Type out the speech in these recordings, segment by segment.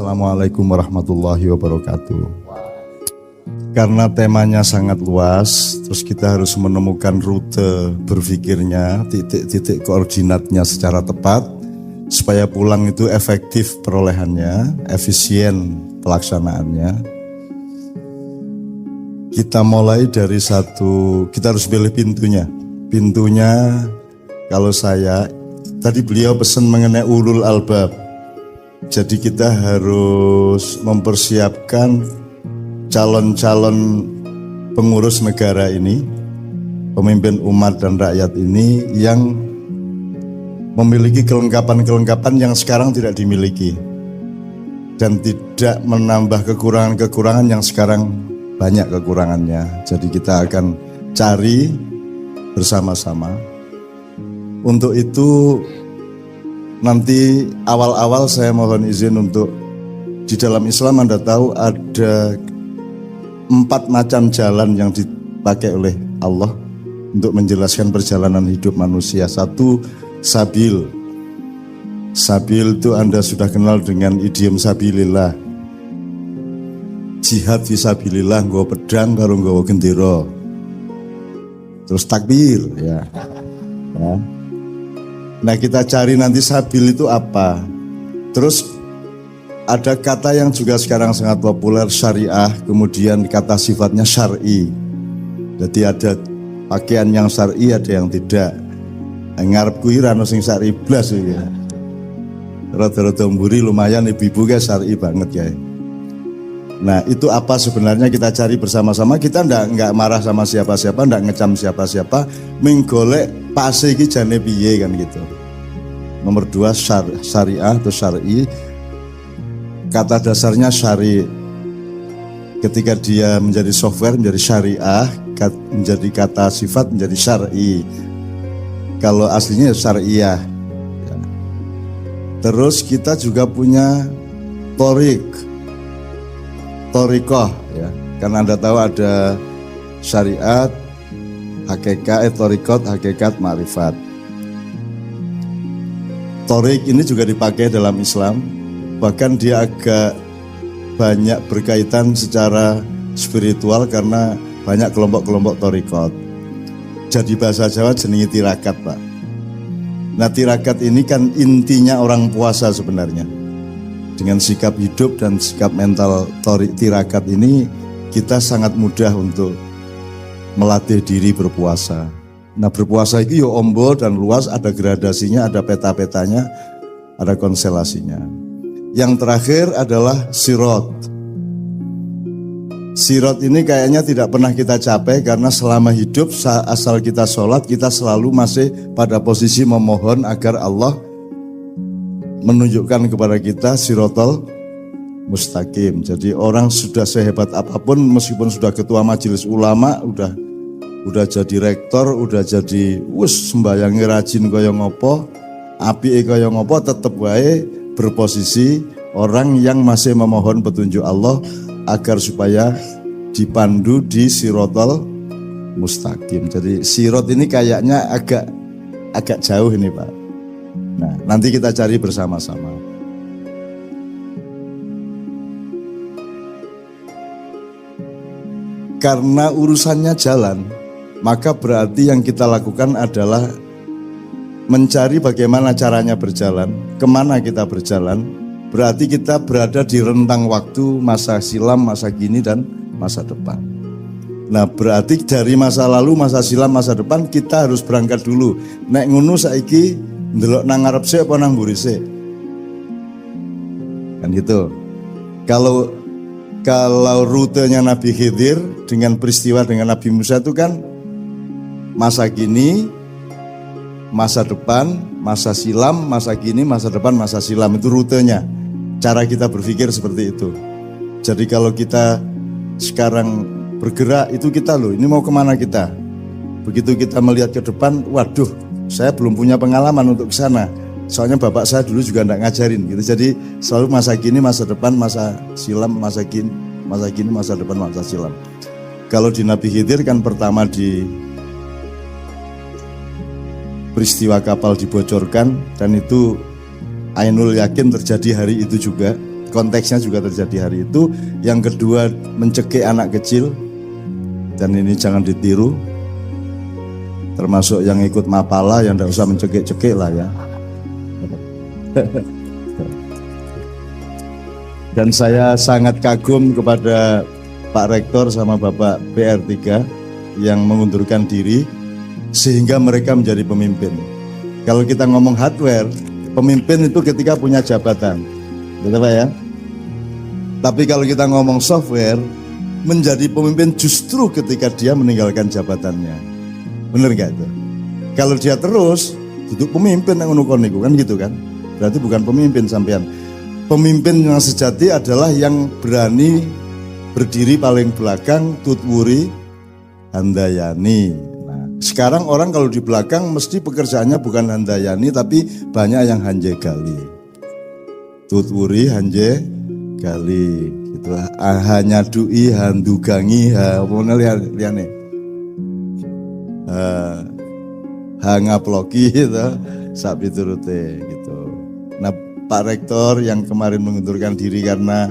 Assalamualaikum warahmatullahi wabarakatuh. Karena temanya sangat luas, terus kita harus menemukan rute berpikirnya, titik-titik koordinatnya secara tepat, supaya pulang itu efektif perolehannya, efisien pelaksanaannya. Kita mulai dari kita harus pilih pintunya. Pintunya, kalau saya, tadi beliau pesan mengenai ulul albab. Jadi kita harus mempersiapkan calon-calon pengurus negara ini, pemimpin umat dan rakyat ini yang memiliki kelengkapan-kelengkapan yang sekarang tidak dimiliki dan tidak menambah kekurangan-kekurangan yang sekarang banyak kekurangannya. Jadi kita akan cari bersama-sama. Untuk itu nanti awal-awal saya mohon izin untuk di dalam Islam Anda tahu ada 4 macam jalan yang dipakai oleh Allah untuk menjelaskan perjalanan hidup manusia. 1, sabil. Sabil itu Anda sudah kenal dengan idiom sabilillah. Jihad fisabilillah, nggawa pedang karo nggawa gendera. Terus takbir ya. Nah kita cari nanti sabil itu apa. Terus ada kata yang juga sekarang sangat populer, syariah, kemudian kata sifatnya syar'i. Jadi ada pakaian yang syar'i, ada yang tidak. Ngarep kuwi ra ono sing syar'i blas ya. Rada-rada mburi lumayan ibu-ibu guys syar'i banget ya. Nah itu apa sebenarnya kita cari bersama-sama. Kita enggak marah sama siapa-siapa, enggak ngecam siapa-siapa, menggolek pase iki jane piye kan gitu. Nomor 2 syariah atau syar'i. Kata dasarnya syari. Ketika dia menjadi software menjadi syariah, menjadi kata sifat menjadi syar'i. Kalau aslinya syariah. Ya. Terus kita juga punya Thoriqoh ya. Karena Anda tahu ada syariat, hakikat, thoriqot, hakikat, ma'rifat. Thoriq ini juga dipakai dalam Islam, bahkan dia agak banyak berkaitan secara spiritual karena banyak kelompok-kelompok thoriqot. Jadi bahasa Jawa jenenge tirakat, Pak. Nah tirakat ini kan intinya orang puasa sebenarnya. Dengan sikap hidup dan sikap mental tirakat ini kita sangat mudah untuk melatih diri berpuasa. Nah berpuasa itu ya ombo dan luas, ada gradasinya, ada peta-petanya, ada konstelasinya. Yang terakhir adalah sirot. Sirot ini kayaknya tidak pernah kita capai karena selama hidup asal kita sholat kita selalu masih pada posisi memohon agar Allah menunjukkan kepada kita sirotol mustaqim. Jadi orang sudah sehebat apapun, meskipun sudah ketua majelis ulama, udah jadi rektor, udah jadi sembayangi rajin kaya ngopo, apike kaya ngopo, tetep wae berposisi orang yang masih memohon petunjuk Allah agar supaya dipandu di sirotol mustaqim. Jadi sirot ini kayaknya agak jauh ini Pak. Nah, nanti kita cari bersama-sama. Karena urusannya jalan, maka berarti yang kita lakukan adalah mencari bagaimana caranya berjalan, kemana kita berjalan. Berarti kita berada di rentang waktu masa silam, masa kini, dan masa depan. Nah berarti dari masa lalu, masa silam, masa depan kita harus berangkat dulu. Nek ngono saiki ndelok nang ngarep sik apa nang mburi sik? Kan gitu. Kalau rutenya Nabi Khidir dengan peristiwa dengan Nabi Musa itu kan masa kini, masa depan, masa silam, masa kini, masa depan, masa silam, itu rutenya. Cara kita berpikir seperti itu. Jadi kalau kita sekarang bergerak itu kita ini mau kemana kita? Begitu kita melihat ke depan, waduh, saya belum punya pengalaman untuk ke sana. Soalnya bapak saya dulu juga enggak ngajarin gitu. Jadi selalu masa kini, masa depan, masa silam, masa kini, masa depan, masa silam. Kalau di Nabi Khidir kan pertama di peristiwa kapal dibocorkan dan itu ainul yakin terjadi hari itu juga. konteksnya juga terjadi hari itu. Yang kedua, mencekik anak kecil, dan ini jangan ditiru, termasuk yang ikut mapala yang tidak usah mencekik-cekik lah ya. Dan saya sangat kagum kepada Pak Rektor sama Bapak PR3 yang mengundurkan diri sehingga mereka menjadi pemimpin. Kalau kita ngomong hardware, pemimpin itu ketika punya jabatan, betul Pak ya? Tapi kalau kita ngomong software, menjadi pemimpin justru ketika dia meninggalkan jabatannya. Bener gak itu? Kalau dia terus duduk pemimpin yang unukoniku kan gitu kan? Berarti bukan pemimpin sampean. Pemimpin yang sejati adalah yang berani berdiri paling belakang, tutwuri, handayani. Nah, sekarang orang kalau di belakang mesti pekerjaannya bukan handayani tapi banyak yang hanje gali. Tutwuri, hanje gali. Gitu. Hanya dui, handugangi, apa liane. Hangaploki gitu, sapi turute gitu. Nah, Pak Rektor yang kemarin mengundurkan diri karena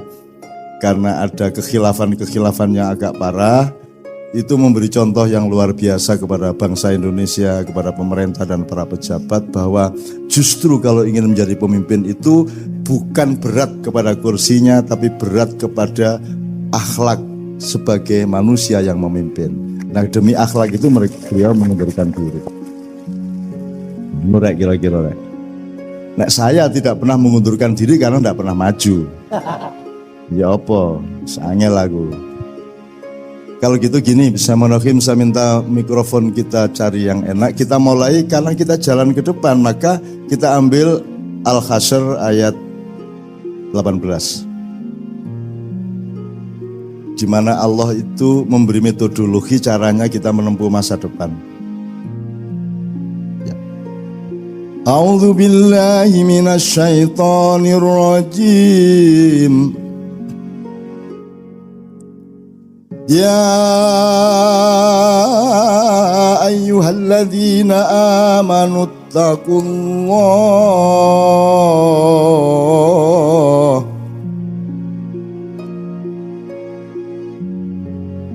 ada kekhilafan yang agak parah, itu memberi contoh yang luar biasa kepada bangsa Indonesia, kepada pemerintah dan para pejabat bahwa justru kalau ingin menjadi pemimpin itu bukan berat kepada kursinya tapi berat kepada akhlak sebagai manusia yang memimpin. Nah, demi akhlak itu beliau mengundurkan diri. Murek kira-kira. Nah, saya tidak pernah mengundurkan diri karena tidak pernah maju. Ya apa? Sangel lagu. Kalau gitu gini, Bismillahirrahmanirrahim, saya minta mikrofon kita cari yang enak. Kita mulai karena kita jalan ke depan, maka kita ambil Al-Hasyr ayat 18. Di mana Allah itu memberi metodologi caranya kita menempuh masa depan. A'udzu billahi minasy syaithanir rajim. Ya ayyuhalladzina amanu taqullah.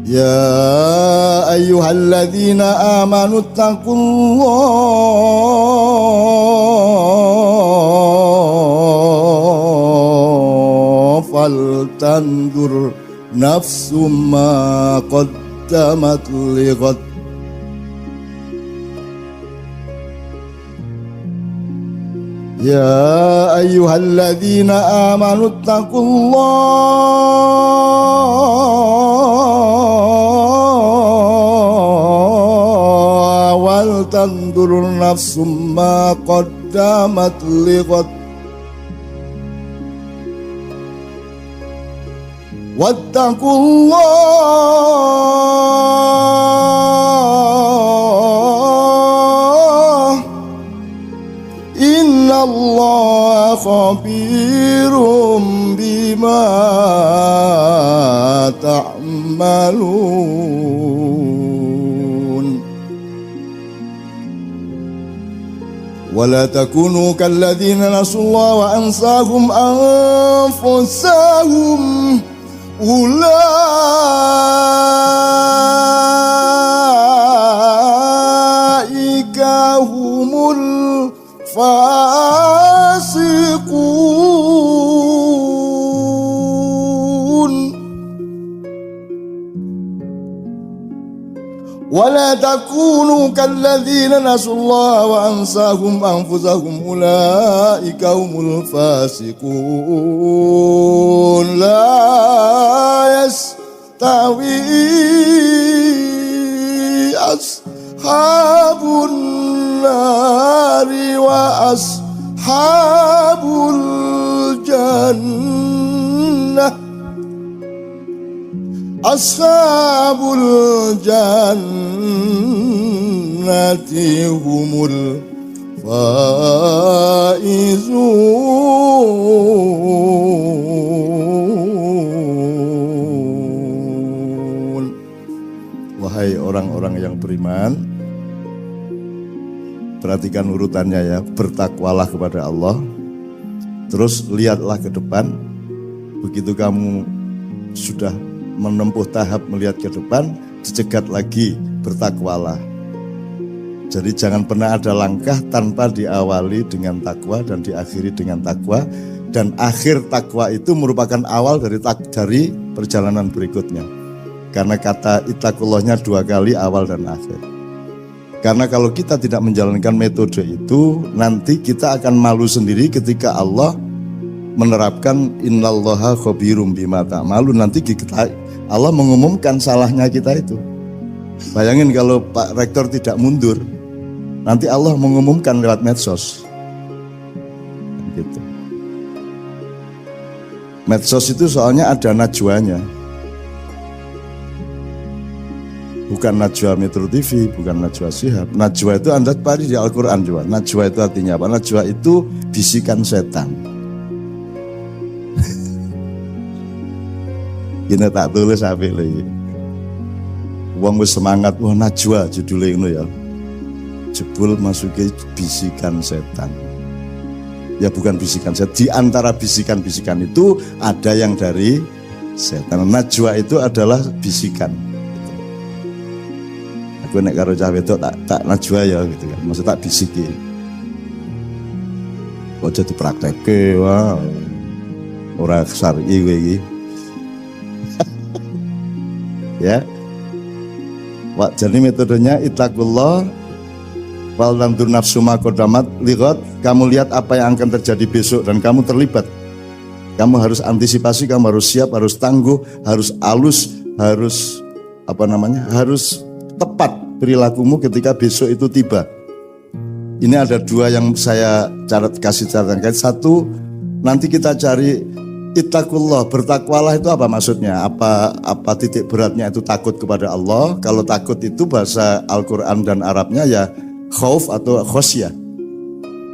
Ya ayyuhalladzina amanu taqullah faltandur nafsum ma qaddamat lighad. Ya ayyuhalladzina amanu taqullaha wal tandur nafsum ma qaddamat lighad. Wattaqullah innallaha khabirum bima ta'malun. Wala takunu kalladzina nasullaha wa ansahum anfusahum ulaika humul fasiqun. Wala takunu kalladzina nasullaha wa ansahum anfusahum ulaika humul fasiqun. La yastawi ashabun nari wa ashabul jannah. Ashabul jannati humul faizun. Wahai orang-orang yang beriman, perhatikan urutannya ya. Bertakwalah kepada Allah, terus lihatlah ke depan, Begitu kamu sudah menempuh tahap melihat ke depan, dicegat lagi, bertakwalah. Jadi jangan pernah ada langkah tanpa diawali dengan takwa dan diakhiri dengan takwa. Dan akhir takwa itu merupakan awal dari perjalanan berikutnya. Karena kata ittaqullahnya 2 kali, awal dan akhir. Karena kalau kita tidak menjalankan metode itu, nanti kita akan malu sendiri ketika Allah menerapkan innallaha khabirum bima ta'malun. Nanti Allah mengumumkan salahnya kita itu. Bayangin kalau Pak Rektor tidak mundur, nanti Allah mengumumkan lewat medsos. Gitu. Medsos itu soalnya ada najwanya. Bukan najwa Metro TV, bukan najwa Shihab. Najwa itu Anda cari di Al-Quran juga. Najwa itu artinya apa? Najwa itu bisikan setan. Gini tak tulis apa lagi. Wong wis semangat, wah najwa judulnya itu ya. Jebul masuki bisikan setan. Ya bukan bisikan setan. Di antara bisikan-bisikan itu ada yang dari setan. Najwa itu adalah bisikan. Aku nek karo cah wedok tak najwa ya gitu kan. Maksud tak bisiki. Kok jadi praktekke wah. Ora syar'i kowe iki. Ya. Wah, jadi metodenya ittaqullah wal tandur nafsu ma qaddamat lighad. Kamu lihat apa yang akan terjadi besok dan kamu terlibat. Kamu harus antisipasi, kamu harus siap, harus tangguh, harus halus, harus harus tepat perilakumu ketika besok itu tiba. Ini ada 2 yang saya kasih catatan. Satu, nanti kita cari ittaqullah, bertakwalah itu apa maksudnya? Apa titik beratnya itu takut kepada Allah? Kalau takut itu bahasa Al-Quran dan Arabnya ya khauf atau khosyah.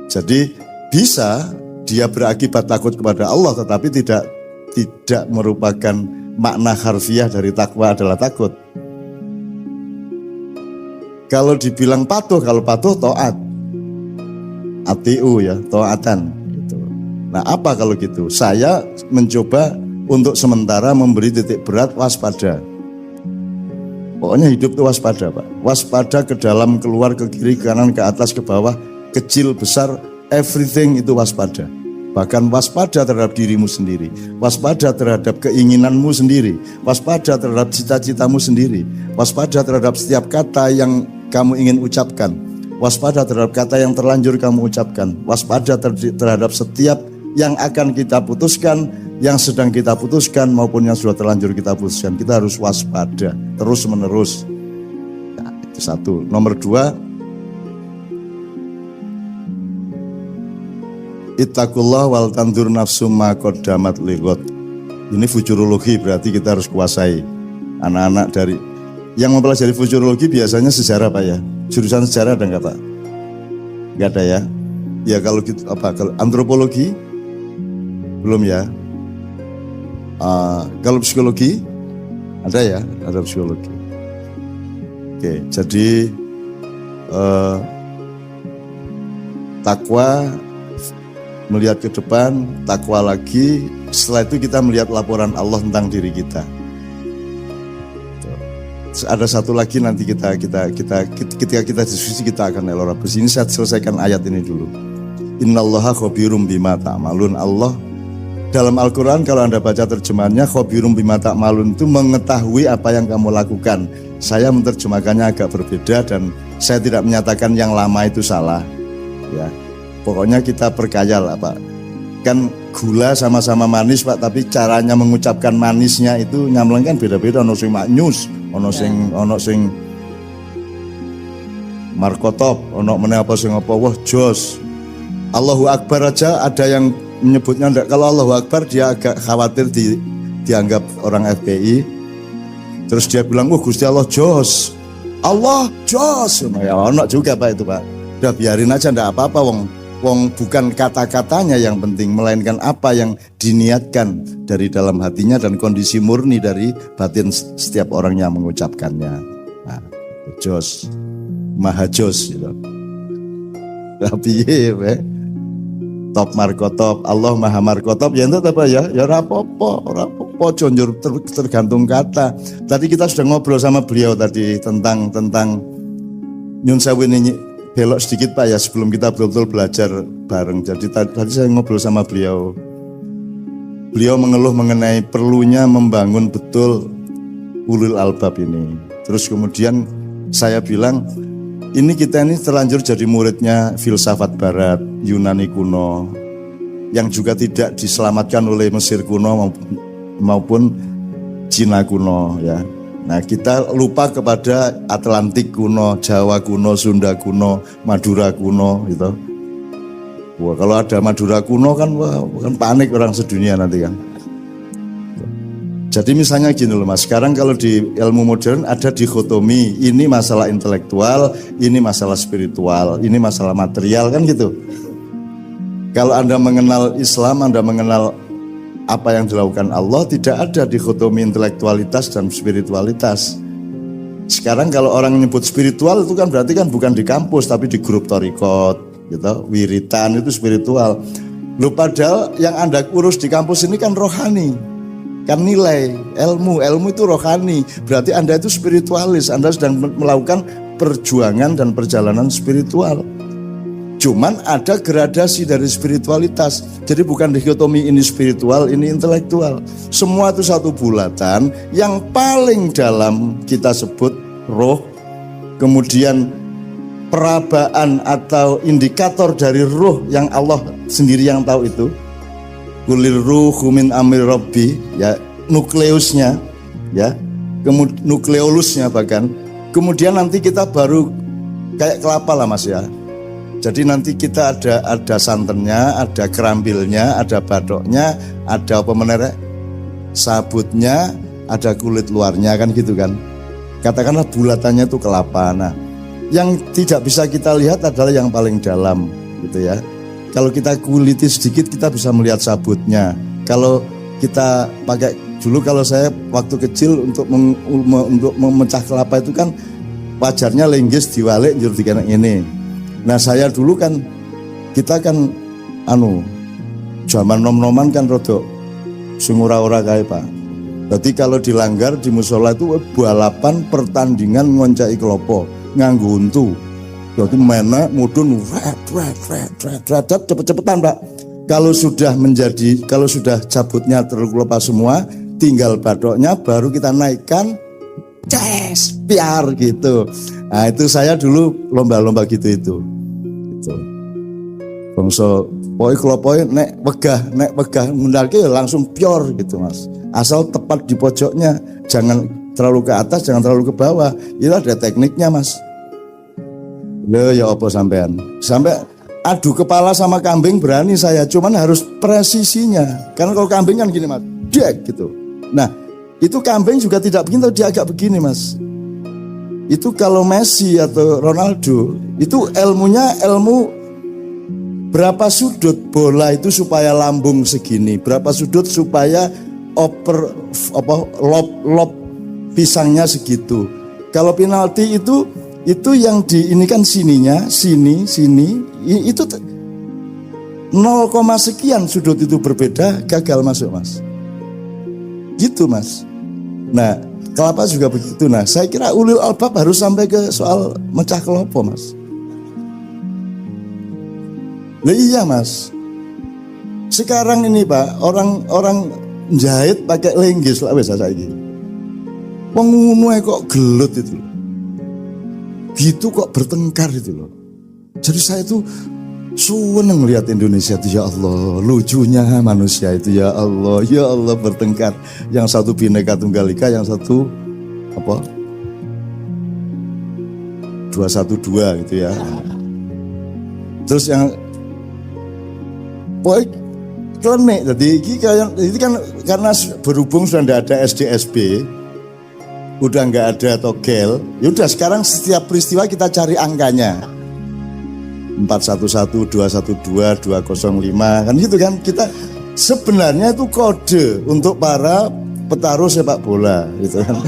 Jadi bisa dia berakibat takut kepada Allah, tetapi tidak merupakan makna harfiah dari takwa adalah takut. Kalau dibilang patuh, kalau patuh taat, atiu ya, taatan. Gitu. Nah apa kalau gitu? Saya mencoba untuk sementara memberi titik berat waspada. Pokoknya hidup itu waspada Pak. Waspada ke dalam, keluar, ke kiri, ke kanan, ke atas, ke bawah, kecil, besar, everything itu waspada. Bahkan waspada terhadap dirimu sendiri, waspada terhadap keinginanmu sendiri, waspada terhadap cita-citamu sendiri, waspada terhadap setiap kata yang kamu ingin ucapkan, waspada terhadap kata yang terlanjur kamu ucapkan, waspada terhadap setiap yang akan kita putuskan, yang sedang kita putuskan maupun yang sudah terlanjur kita putuskan. Kita harus waspada terus menerus. Nah, itu 1. Nomor 2, ittaqullah wal tandur nafsu ma qaddamat lighad. Ini futurologi, berarti kita harus kuasai. Anak-anak dari yang mempelajari futurologi biasanya sejarah Pak ya. Jurusan sejarah ada enggak Pak? Enggak ada ya. Ya kalau gitu kalau antropologi belum ya. Kalau psikologi ada ya, ada psikologi. Oke, jadi takwa, melihat ke depan, takwa lagi. Setelah itu kita melihat laporan Allah tentang diri kita. Ada satu lagi nanti ketika kita diskusi kita akan elaborasi. Ini saya selesaikan ayat ini dulu. Innallaha khabirum bima ta'malun. Allah dalam Al-Quran kalau Anda baca terjemahannya khabirum bima ta'malun itu mengetahui apa yang kamu lakukan. Saya menerjemahkannya agak berbeda dan saya tidak menyatakan yang lama itu salah. Ya, pokoknya kita perkaya lah Pak. Kan gula sama-sama manis Pak, tapi caranya mengucapkan manisnya itu nyamleng kan beda-beda. Ono sing maknyus, ono sing markotop, ono meneh apa sing apa wah jos. Allahu Akbar aja ada yang menyebutnya enggak. Kalau Allahu Akbar dia agak khawatir dianggap orang FPI. Terus dia bilang, "Wah, Gusti Allah jos." Allah jos. Ya ono juga Pak itu Pak. Udah biarin aja enggak apa-apa wong bukan kata-katanya yang penting, melainkan apa yang diniatkan dari dalam hatinya dan kondisi murni dari batin setiap orang yang mengucapkannya. Nah, jos, maha jos gitu. Tapi top markotop, Allah maha markotop, ya itu apa ya? Ya rapopo jonjur tergantung kata. Tadi kita sudah ngobrol sama beliau tadi tentang nyun sewu ini, belok sedikit Pak ya sebelum kita betul-betul belajar bareng. Jadi tadi saya ngobrol sama beliau. Beliau mengeluh mengenai perlunya membangun betul ulul albab ini. Terus kemudian saya bilang, ini kita ini terlanjur jadi muridnya filsafat barat, Yunani kuno, yang juga tidak diselamatkan oleh Mesir kuno maupun Cina kuno ya. Nah kita lupa kepada Atlantik kuno, Jawa kuno, Sunda kuno, Madura kuno gitu. Wah, kalau ada Madura kuno kan, wah, kan panik orang sedunia nanti kan. Jadi misalnya gini loh Mas, sekarang kalau di ilmu modern ada dikotomi, ini masalah intelektual, ini masalah spiritual, ini masalah material kan gitu. Kalau Anda mengenal Islam, Anda mengenal apa yang dilakukan Allah, tidak ada dikotomi intelektualitas dan spiritualitas. Sekarang kalau orang menyebut spiritual itu kan berarti kan bukan di kampus tapi di grup torikot gitu, wiritan itu spiritual. Loh padahal yang Anda urus di kampus ini kan rohani, kan nilai, ilmu itu rohani. Berarti Anda itu spiritualis, Anda sedang melakukan perjuangan dan perjalanan spiritual. Cuman ada gradasi dari spiritualitas. Jadi bukan dikotomi ini spiritual, ini intelektual. Semua itu satu bulatan yang paling dalam kita sebut roh. Kemudian perabaan atau indikator dari roh yang Allah sendiri yang tahu itu. Kulir ruhu min amri rabbi, ya nukleusnya, ya nukleolusnya bahkan. Kemudian nanti kita baru kayak kelapa lah Mas ya. Jadi nanti kita ada santannya, ada kerambilnya, ada badoknya, ada apa menerek, sabutnya, ada kulit luarnya kan gitu kan. Katakanlah bulatannya itu kelapa. Nah, yang tidak bisa kita lihat adalah yang paling dalam gitu ya. Kalau kita kuliti sedikit kita bisa melihat sabutnya. Kalau kita pakai dulu, kalau saya waktu kecil untuk memecah kelapa itu kan wajarnya lenggis diwalik njur dikene ini. Nah saya dulu kan, kita kan zaman nom-noman kan rodok sungura-ora kae Pak. Jadi kalau dilanggar di musola itu balapan pertandingan ngoncai kelopo nganggo untu. Jadi mana mudun cepet-cepetan Pak. Kalau sudah cabutnya terlepas semua, tinggal badoknya baru kita naikkan, piar gitu. Nah itu saya dulu lomba-lomba gitu itu. Bangsa pokoknya kelopoknya nek wegah ngundalke langsung pior gitu Mas. Asal tepat di pojoknya, jangan terlalu ke atas, jangan terlalu ke bawah. Itu ada tekniknya Mas. Loh ya apa sampean? Sampai adu kepala sama kambing berani saya, cuman harus presisinya. Karena kalau kambing kan gini Mas, dek gitu. Nah, itu kambing juga tidak begini, dia agak begini Mas. Itu kalau Messi atau Ronaldo, itu ilmunya ilmu berapa sudut bola itu supaya lambung segini, berapa sudut supaya lob pisangnya segitu. Kalau penalti itu yang ini kan sininya, sini, itu 0, sekian sudut itu berbeda, gagal masuk Mas. Gitu Mas. Nah, kelapa juga begitu. Nah, saya kira ulul albab harus sampai ke soal mecah kelopo Mas. Nah, iya Mas. Sekarang ini Pak, orang jahit pakai lenggis lah wis saiki. Wong ngono kok gelut itu loh. Gitu kok bertengkar itu loh. Jadi saya tuh seneng lihat Indonesia itu, ya Allah, lucunya manusia itu, ya Allah bertengkar. Yang satu Bhinneka Tunggal Ika, yang satu 212 gitu ya. Terus yang klenik, jadi ini kan karena berhubung sudah tidak ada SD-SB, udah nggak ada togel, yaudah sekarang setiap peristiwa kita cari angkanya 411, 212, 205 kan gitu kan. Kita sebenarnya itu kode untuk para petaruh sepak bola gitu kan.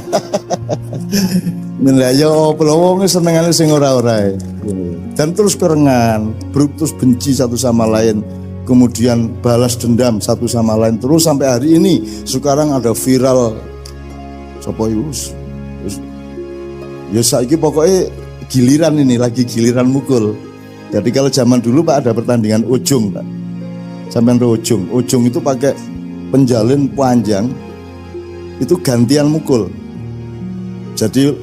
Menlayo pelowong senengane sing ora-ora dan terus kerengan, terus benci satu sama lain. kemudian balas dendam satu sama lain terus sampai hari ini. Sekarang ada viral sapa iku ya saiki pokoknya giliran ini lagi giliran mukul. Jadi kalau zaman dulu Pak ada pertandingan ujung Pak. Sampai ujung itu pakai penjalin panjang, itu gantian mukul. Jadi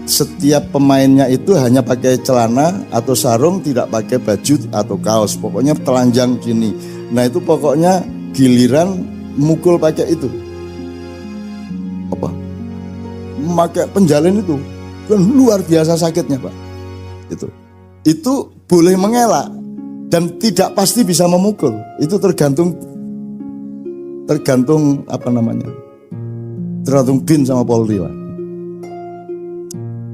setiap pemainnya itu hanya pakai celana atau sarung, tidak pakai baju atau kaos. Pokoknya telanjang gini. Nah itu pokoknya giliran mukul pakai itu. Apa? Pakai penjalin itu kan luar biasa sakitnya Pak. Itu boleh mengelak dan tidak pasti bisa memukul. Itu tergantung apa namanya? Tergantung BIN sama Polri Pak.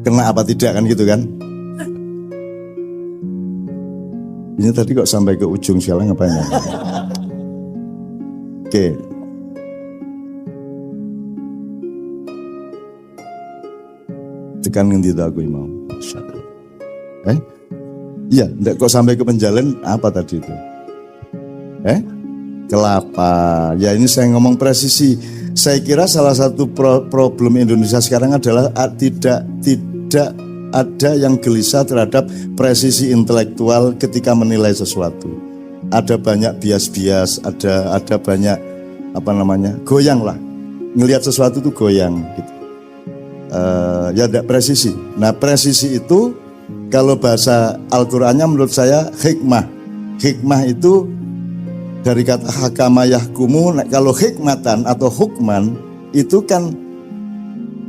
Kena apa tidak kan gitu kan? Ini tadi kok sampai ke ujung sialan ngapain ya? Oke. Tekan ngendi aku mau. Iya, enggak kok sampai ke penjalan apa tadi itu? Kelapa. Ya ini saya ngomong presisi. Saya kira salah satu problem Indonesia sekarang adalah tidak ada yang gelisah terhadap presisi intelektual ketika menilai sesuatu. Ada banyak bias-bias, ada banyak apa namanya goyang lah. Ngelihat sesuatu itu goyang gitu. Ya tidak presisi. Nah presisi itu kalau bahasa Al-Qur'annya menurut saya hikmah. Hikmah itu dari kata hakama yahkumu. Kalau hikmatan atau hukman itu kan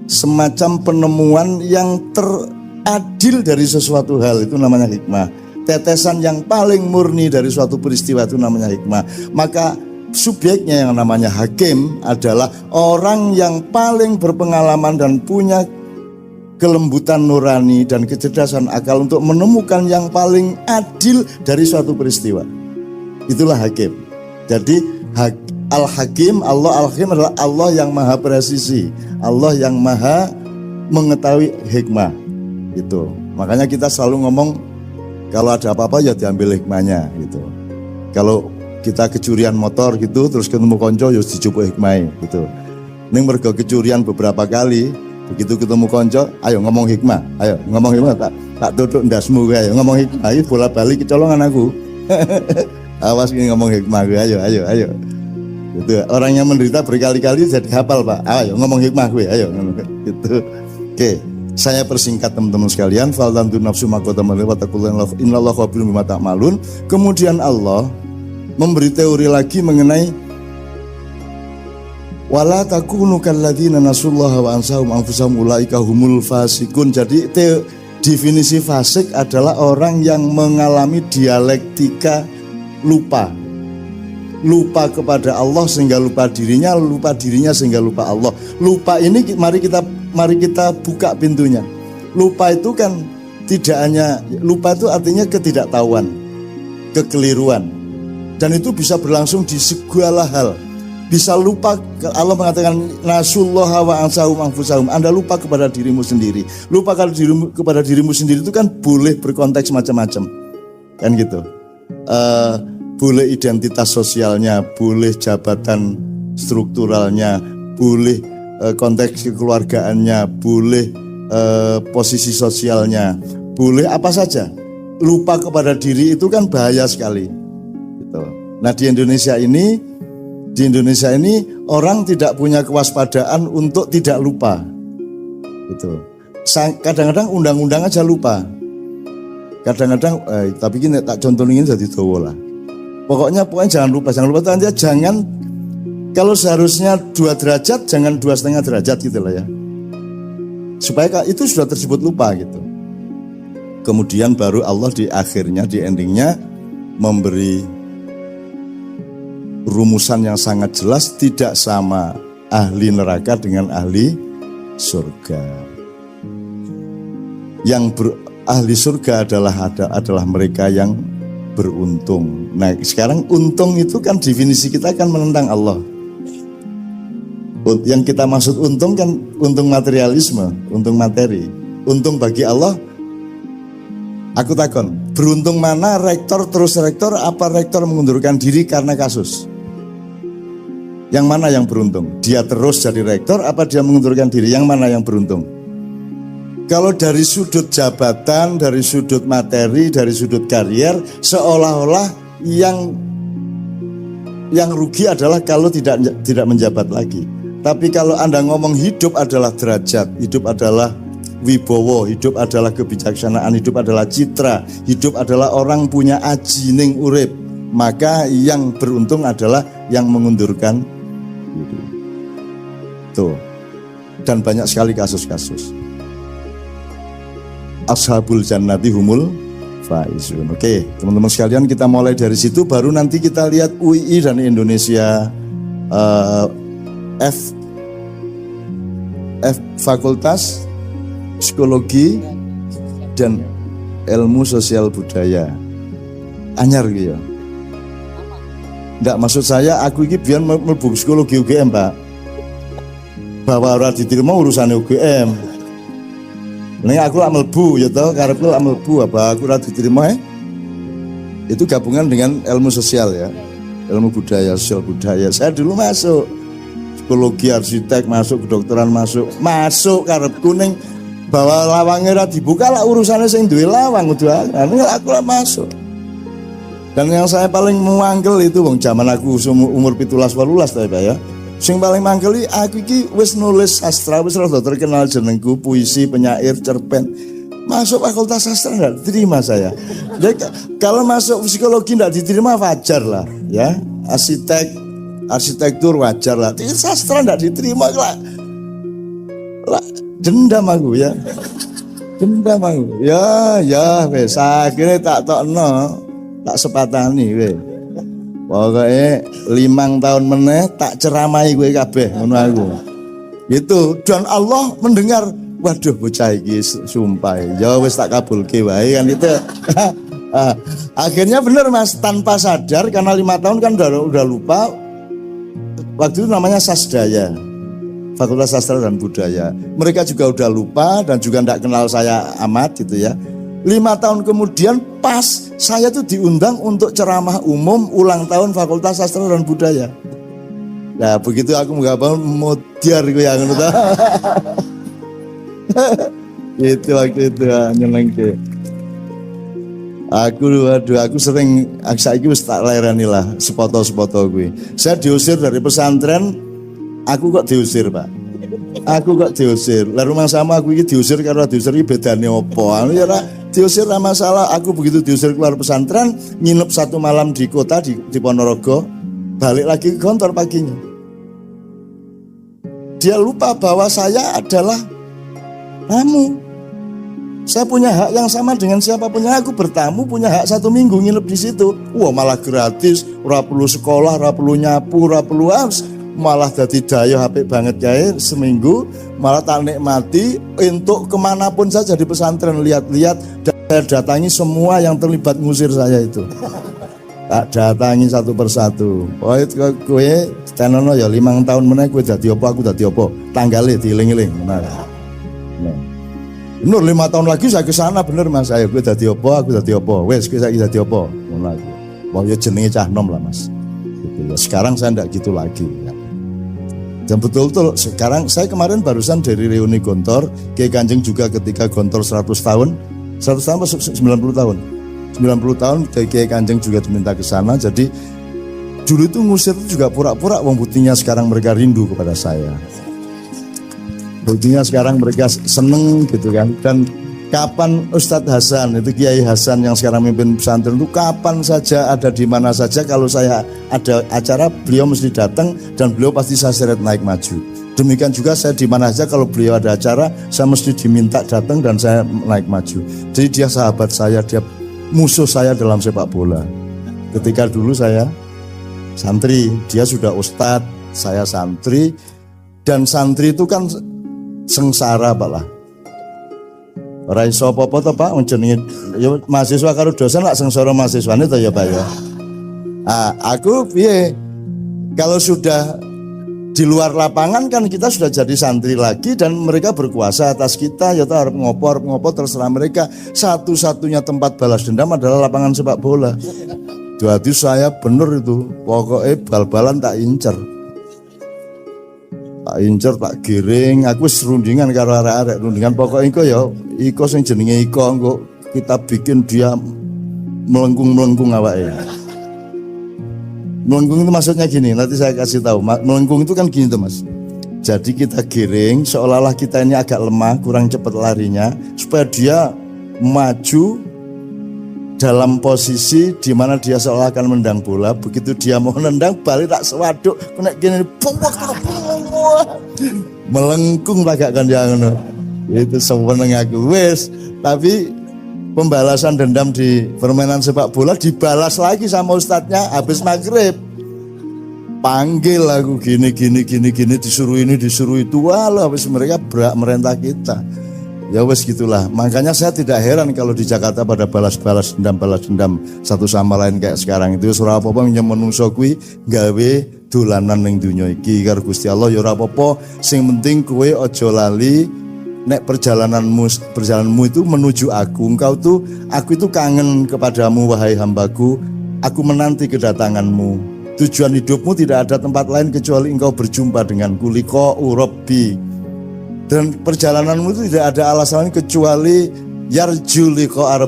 semacam penemuan yang teradil dari sesuatu hal, itu namanya hikmah. Tetesan yang paling murni dari suatu peristiwa itu namanya hikmah. Maka subjeknya yang namanya hakim adalah orang yang paling berpengalaman dan punya kelembutan nurani dan kecerdasan akal untuk menemukan yang paling adil dari suatu peristiwa. Itulah hakim. Jadi Al-Hakim, Allah Al-Hakim adalah Allah yang maha presisi, Allah yang maha mengetahui hikmah. Itu. Makanya kita selalu ngomong kalau ada apa-apa ya diambil hikmahnya gitu. Kalau kita kecurian motor gitu terus ketemu konco ya dijupuk hikmahnya gitu. Ning mergo kecurian beberapa kali, begitu ketemu konco, ayo ngomong hikmah, ayo ngomong hikmah, tak tutuk ndasmu gue, ayo ngomong hikmah, iki bola-balik kecolongan aku. Awas ini ngomong hikmah gue, ayo. Gitu. Orang yang menderita berkali-kali jadi hafal Pak. Ayo ngomong hikmah gue, ayo gitu. Oke, saya persingkat teman-teman sekalian. Faltantu nafsu makotamali wa taqullaha innallaha khabirun bima ta'malun. Kemudian Allah memberi teori lagi mengenai wala takunu kalladzina nasullaha wa ansahum anfusahum ulaika humul fasikun. Jadi definisi fasik adalah orang yang mengalami dialektika lupa kepada Allah sehingga lupa dirinya sehingga lupa Allah. Lupa ini mari kita buka pintunya. Lupa itu kan tidak hanya lupa, itu artinya ketidaktahuan, kekeliruan, dan itu bisa berlangsung di segala hal. Bisa lupa, Allah mengatakan nasullaha wa ansahum anfusahum. Anda lupa kepada dirimu sendiri. Lupa kepada dirimu sendiri itu kan boleh berkonteks macam-macam, kan gitu. Boleh identitas sosialnya, boleh jabatan strukturalnya, boleh konteks kekeluargaannya, boleh posisi sosialnya, boleh apa saja. Lupa kepada diri itu kan bahaya sekali. Gitu. Nah di Indonesia ini orang tidak punya kewaspadaan untuk tidak lupa. Gitu. Kadang-kadang undang-undang aja lupa. Kadang-kadang, tapi ini tak contohin jadi dawa lah. Pokoknya jangan lupa nanti jangan, kalau seharusnya 2 derajat jangan 2,5 derajat gitu lah ya. Supaya itu sudah tersebut lupa gitu. Kemudian baru Allah di akhirnya, di endingnya memberi rumusan yang sangat jelas, tidak sama ahli neraka dengan ahli surga. Yang ahli surga adalah mereka yang beruntung. Nah sekarang untung itu kan definisi kita kan menentang Allah. Yang kita maksud untung kan untung materialisme, untung materi. Untung bagi Allah, aku takon, Beruntung mana, rektor terus rektor, apa rektor mengundurkan diri karena kasus? Yang mana yang beruntung? Dia terus jadi rektor, apa dia mengundurkan diri? Yang mana yang beruntung? Kalau dari sudut jabatan, dari sudut materi, dari sudut karier, seolah-olah yang rugi adalah kalau tidak menjabat lagi. Tapi kalau Anda ngomong hidup adalah derajat, hidup adalah wibowo, hidup adalah kebijaksanaan, hidup adalah citra, hidup adalah orang punya aji ning urip, maka yang beruntung adalah yang mengundurkan diri. Tuh. Dan banyak sekali kasus-kasus. Ashabul jannati humul faizun. Oke, teman-teman sekalian, kita mulai dari situ, baru nanti kita lihat UII dan Indonesia F Fakultas Psikologi dan Ilmu Sosial Budaya. Anyar gitu ya. Enggak, maksud saya aku ini biar mlebu psikologi UGM, Pak. Bahwa ora diterima urusannya UGM. Nek aku lak mlebu ya toh, karepku lak mlebu apa aku ora diterima itu gabungan dengan ilmu sosial ya. Ilmu budaya, sosial budaya. Saya dulu masuk psikologi, arsitek masuk, kedokteran masuk karepku ning bahwa lawangnya ora dibuka lah urusannya sing duwe lawang kudu aku lak masuk. Dan yang saya paling mangkel itu wong zaman aku umur 17-18 ta ya. Sing paling mangkeli aku iki wis nulis sastra, wis rada terkenal jenengku, puisi, penyair, cerpen. Masuk fakultas sastra enggak diterima saya. Jadi, kalau masuk psikologi enggak diterima wajar lah, ya. Arsitektur wajar lah. Tapi sastra enggak diterima lah. Dendam aku ya. Dendam aku. Ya wis akhirnya tak tokno, tak sepatani wis. Pokoknya 5 tahun meneh tak ceramai gue kabeh ngono aku. Gitu, dan Allah mendengar, waduh bocah iki sumpah. Ya wis tak kabulke wae kan itu. Akhirnya bener Mas, tanpa sadar karena 5 tahun kan udah lupa. Waktu itu namanya Sasdaya, Fakultas Sastra dan Budaya. Mereka juga udah lupa dan juga enggak kenal saya amat gitu ya. 5 tahun kemudian pas saya tuh diundang untuk ceramah umum ulang tahun Fakultas Sastra dan Budaya. Nah begitu aku nggak mau modiar gue yang itu. Itu waktu itu nyenengke. Aku sering saiki wis tak lereni lah sepoto-sepoto gue. Saya diusir dari pesantren, aku kok diusir Pak. Aku kok diusir. Lah rumah sama aku ini diusir karena diusir ini bedane opo. Ya diusir lah masalah. Aku begitu diusir keluar pesantren, nginep 1 malam di kota di Ponorogo, balik lagi ke kantor paginya. Dia lupa bahwa saya adalah tamu. Saya punya hak yang sama dengan siapapun. Aku bertamu punya hak 1 minggu nginep di situ. Wah malah gratis, ora perlu sekolah, ora perlu nyapu, ora perlu malah jadi daya HP banget ya seminggu, malah tak nikmati untuk kemanapun saja di pesantren lihat-lihat dan saya datangi semua yang terlibat ngusir saya itu. Tak datangi satu persatu. Oh itu gue tenono ya 5 tahun meneh gue dadi apa aku dadi apa tanggalnya dieling-eling benar. Bener 5 tahun lagi saya ke sana bener Mas saya gue dadi apa aku dadi apa wes gue saiki dadi apa ngono lagi. Wah ya jenenge cah nom lah Mas. Gitu ya. Sekarang saya ndak gitu lagi ya. Dan betul-betul sekarang saya kemarin barusan dari reuni Gontor, Kiai Kanjeng juga ketika Gontor 100 tahun 90 tahun 90 tahun Kiai Kanjeng juga diminta ke sana. Jadi dulu itu ngusir itu juga pura-pura wong buktinya sekarang mereka rindu kepada saya. Buktinya sekarang mereka seneng gitu kan. Dan kapan Ustadz Hasan itu Kiai Hasan yang sekarang memimpin pesantren itu kapan saja ada di mana saja kalau saya ada acara beliau mesti datang dan beliau pasti saya seret naik maju. Demikian juga saya di mana saja kalau beliau ada acara saya mesti diminta datang dan saya naik maju. Jadi dia sahabat saya, dia musuh saya dalam sepak bola. Ketika dulu saya santri, dia sudah ustadz, saya santri, dan santri itu kan sengsara Pak lah. Ora iso apa-apa to Pak, jenenge ya mahasiswa karo dosen lak sengsara mahasiswane to ya Pak ya. Aku piye? Kalau sudah Di luar lapangan kan kita sudah jadi santri lagi dan mereka berkuasa atas kita, ya harus ngopo terserah mereka. Satu-satunya tempat balas dendam adalah lapangan sepak bola. Jadi saya bener itu, pokoknya bal-balan tak incer. Tak incer, tak giring, aku serundingan karo arek-arek, rundingan pokoknya iko sing jenenge iko kita bikin dia melengkung awake. Melengkung itu maksudnya gini, nanti saya kasih tahu. Melengkung itu kan gini tuh Mas. Jadi kita giring seolah-olah kita ini agak lemah, kurang cepat larinya, supaya dia maju dalam posisi di mana dia seolah akan menendang bola. Begitu dia mau nendang, balik tak sewaduk, kena gini, melengkung agak kan yang itu seweneng aku wes. Tapi pembalasan dendam di permainan sepak bola dibalas lagi sama ustadznya habis maghrib. Panggil aku gini disuruh ini disuruh itu, walau habis mereka berak merentah kita. Ya wes gitulah. Makanya saya tidak heran kalau di Jakarta pada balas dendam satu sama lain kayak sekarang itu. Surah apa-apa yang menungso kuwi gawe dolanan ning dunya iki karo Gusti Allah ya ora apa-apa, sing penting kowe aja lali nek perjalananmu itu menuju aku itu kangen kepadamu wahai hambaku, aku menanti kedatanganmu. Tujuan hidupmu tidak ada tempat lain kecuali engkau berjumpa denganku, liqa'u rabbi. Dan perjalananmu itu tidak ada alasan kecuali yarju liqa'a,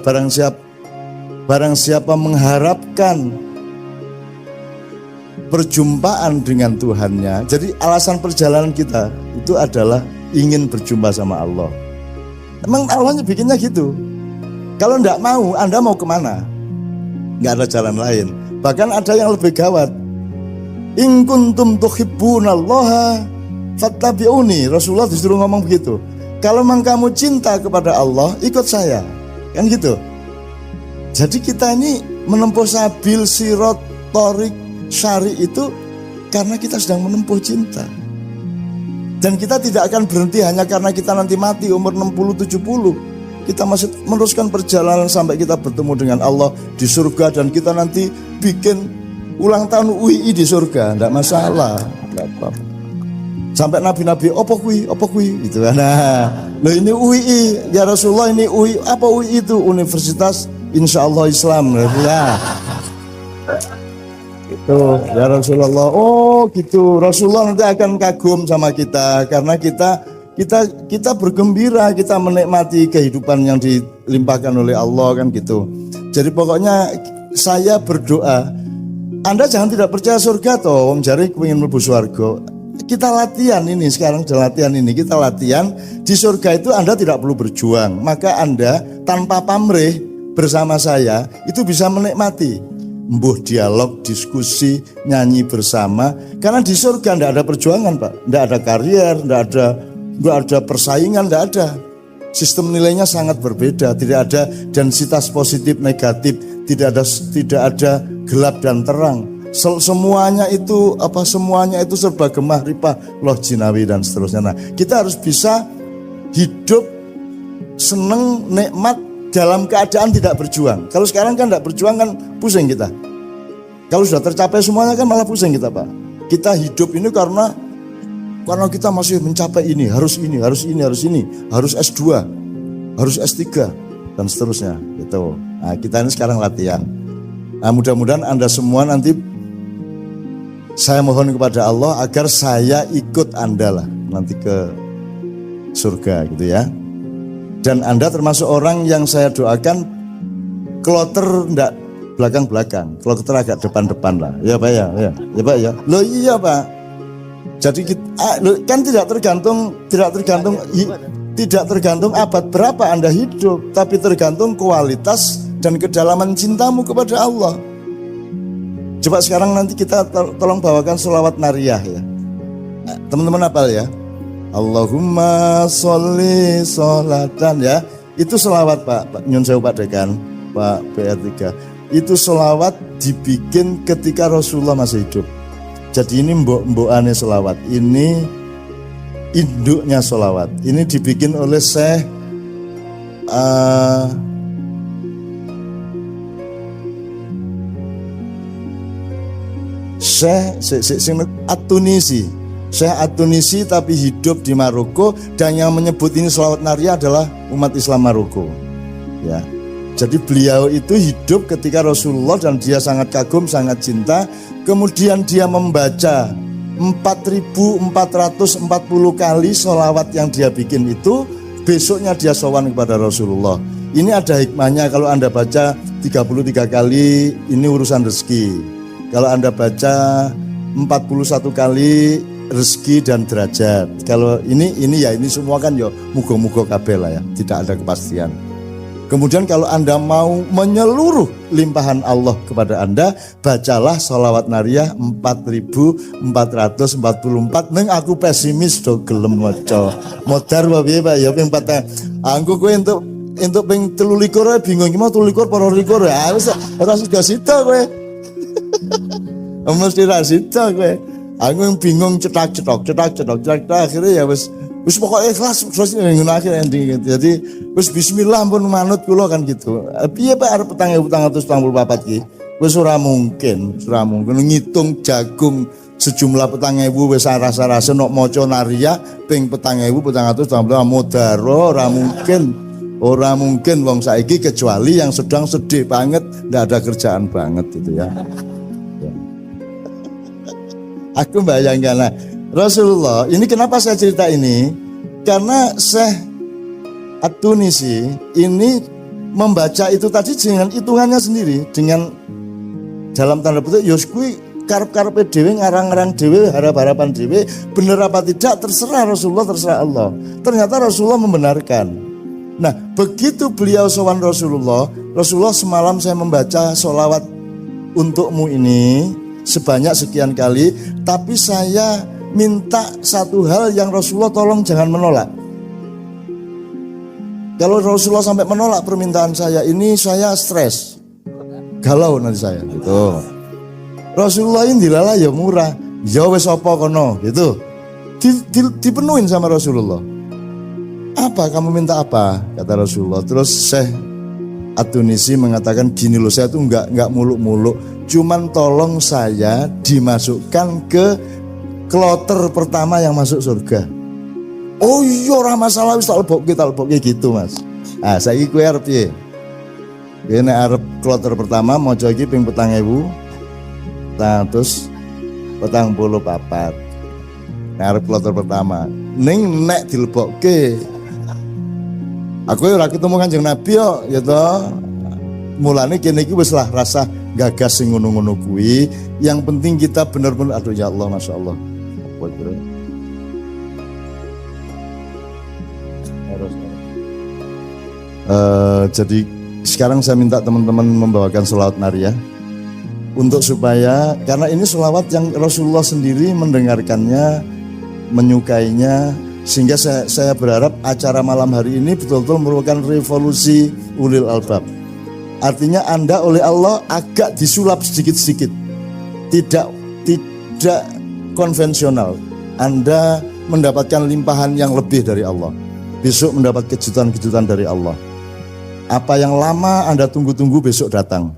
barang siapa mengharapkan perjumpaan dengan Tuhannya. Jadi alasan perjalanan kita itu adalah ingin berjumpa sama Allah. Emang Allahnya bikinnya gitu. Kalau enggak mau, Anda mau kemana? Enggak ada jalan lain. Bahkan ada yang lebih gawat. In kuntum tuhibbunallaha fattabi'uni. Rasulullah disuruh ngomong begitu. Kalau memang kamu cinta kepada Allah, ikut saya. Kan gitu. Jadi kita ini menempuh sabil sirat torik syari itu karena kita sedang menempuh cinta. Dan kita tidak akan berhenti hanya karena kita nanti mati umur 60-70. Kita masih meneruskan perjalanan sampai kita bertemu dengan Allah di surga. Dan kita nanti bikin ulang tahun UI di surga. Tidak masalah. Tidak apa-apa. Sampai nabi-nabi, apa kui gitu. Nah, loh ini UI. Ya Rasulullah ini UI. Apa UI itu? Universitas Insya Allah Islam. Ya. Itu ya Rasulullah, oh gitu, Rasulullah nanti akan kagum sama kita karena kita bergembira, kita menikmati kehidupan yang dilimpahkan oleh Allah kan gitu. Jadi pokoknya saya berdoa, Anda jangan tidak percaya surga toh, jari ingin mlebu surga. Kita latihan ini sekarang, kita latihan di surga itu Anda tidak perlu berjuang, maka Anda tanpa pamrih bersama saya itu bisa menikmati. Mbuh dialog, diskusi, nyanyi bersama. Karena di surga tidak ada perjuangan Pak, tidak ada karier, tidak ada persaingan, tidak ada. Sistem nilainya sangat berbeda, tidak ada densitas positif negatif, tidak ada gelap dan terang. Semuanya itu serba gemah ripah loh jinawi dan seterusnya. Nah, kita harus bisa hidup seneng nikmat dalam keadaan tidak berjuang. Kalau sekarang kan tidak berjuang kan pusing kita. Kalau sudah tercapai semuanya kan malah pusing kita Pak. Kita hidup ini karena kita masih mencapai ini, harus S2, harus S3 dan seterusnya gitu. Nah, kita ini sekarang latihan. Nah, mudah-mudahan Anda semua nanti saya mohon kepada Allah agar saya ikut Anda lah nanti ke surga gitu ya. Dan Anda termasuk orang yang saya doakan kloter enggak belakang-belakang, kloter agak depan-depan lah. Ya Pak ya. Pak ya. Loh iya Pak. Jadi kita, kan tidak tergantung abad berapa Anda hidup, tapi tergantung kualitas dan kedalaman cintamu kepada Allah. Coba sekarang nanti kita tolong bawakan sholawat nariyah ya. Teman-teman hafal ya. Allahumma sholli sholatan ya. Itu sholawat Pak Nyun Sewu Pak Dekan, Pak PR3. Itu sholawat dibikin ketika Rasulullah masih hidup. Jadi ini mbok-mbokane sholawat. Ini induknya sholawat. Ini dibikin oleh Syekh At-Tunisi. Syekh At-Tunisi tapi hidup di Maroko, dan yang menyebut ini sholawat nariyah adalah umat Islam Maroko. Ya. Jadi beliau itu hidup ketika Rasulullah dan dia sangat kagum, sangat cinta. Kemudian dia membaca 4.440 kali sholawat yang dia bikin itu. Besoknya dia sowan kepada Rasulullah. Ini ada hikmahnya, kalau Anda baca 33 kali ini urusan rezeki. Kalau Anda baca 41 kali rezeki dan derajat. Kalau ini semua kan ya muga-muga kabeh lah ya, tidak ada kepastian. Kemudian kalau Anda mau menyeluruh limpahan Allah kepada Anda, bacalah sholawat nariyah 4.444. Neng aku pesimis do gelem maca. Modar apa piye Pak? Ya ping 4. Anggo kowe entuk ping 23 bingung iki mau 23 para 24 ya wis ora sida kowe. Mesti ra sida kowe. Aku bingung cetak akhirnya ya wis pokoknya ikhlas terus ngono akhir ending gitu. Jadi wis bismillah pun manut kula kan gitu. Piye Pak arep 4.444 ki? Wis ora mungkin ngitung jagung sejumlah 4.000 wis rasa-rasa nok maca nariyah ping 4.444 modaro ora mungkin wong saiki kecuali yang sedang sedih banget, ndak ada kerjaan banget gitu ya. Aku bayangkan lah Rasulullah, ini kenapa saya cerita ini? Karena Syekh At-Tunisi ini membaca itu tadi dengan hitungannya sendiri, dengan dalam tanda petik yos kuwi karep-karepe dhewe, ngarang-ngarang dhewe, harap-harapan dhewe, bener apa tidak terserah Rasulullah, terserah Allah. Ternyata Rasulullah membenarkan. Nah, begitu beliau sowan Rasulullah semalam saya membaca sholawat untukmu ini sebanyak sekian kali, tapi saya minta satu hal yang Rasulullah tolong jangan menolak. Kalau Rasulullah sampai menolak permintaan saya ini, saya stres, galau nanti saya gitu. Rasulullah ini dilala ya murah, ya wes apa kono gitu, dipenuhin sama Rasulullah. Apa kamu minta apa? Kata Rasulullah. Terus Syekh At-Tunisi mengatakan gini loh, saya tuh nggak muluk-muluk, cuman tolong saya dimasukkan ke kloter pertama yang masuk surga. Oh iya ora masalah wis tak lebokke gitu Mas. Ah saiki kowe arep piye? Kowe nek arep kloter pertama maca iki ping 4.000 terus 44. Nek arep kloter pertama ning nek dilebokke aku ora ketemu Kanjeng Nabi yo ya toh. Mulane kene iki wis lah rasa gagas sing ngono-ngono kuwi. Yang penting kita bener-bener aduh ya Allah masyaallah. Jadi sekarang saya minta teman-teman membawakan sholawat nariyah untuk supaya, karena ini sholawat yang Rasulullah sendiri mendengarkannya, menyukainya, sehingga saya berharap acara malam hari ini betul-betul merupakan revolusi ulil albab. Artinya Anda oleh Allah agak disulap sedikit-sedikit, tidak konvensional. Anda mendapatkan limpahan yang lebih dari Allah. Besok mendapat kejutan-kejutan dari Allah. Apa yang lama Anda tunggu-tunggu besok datang.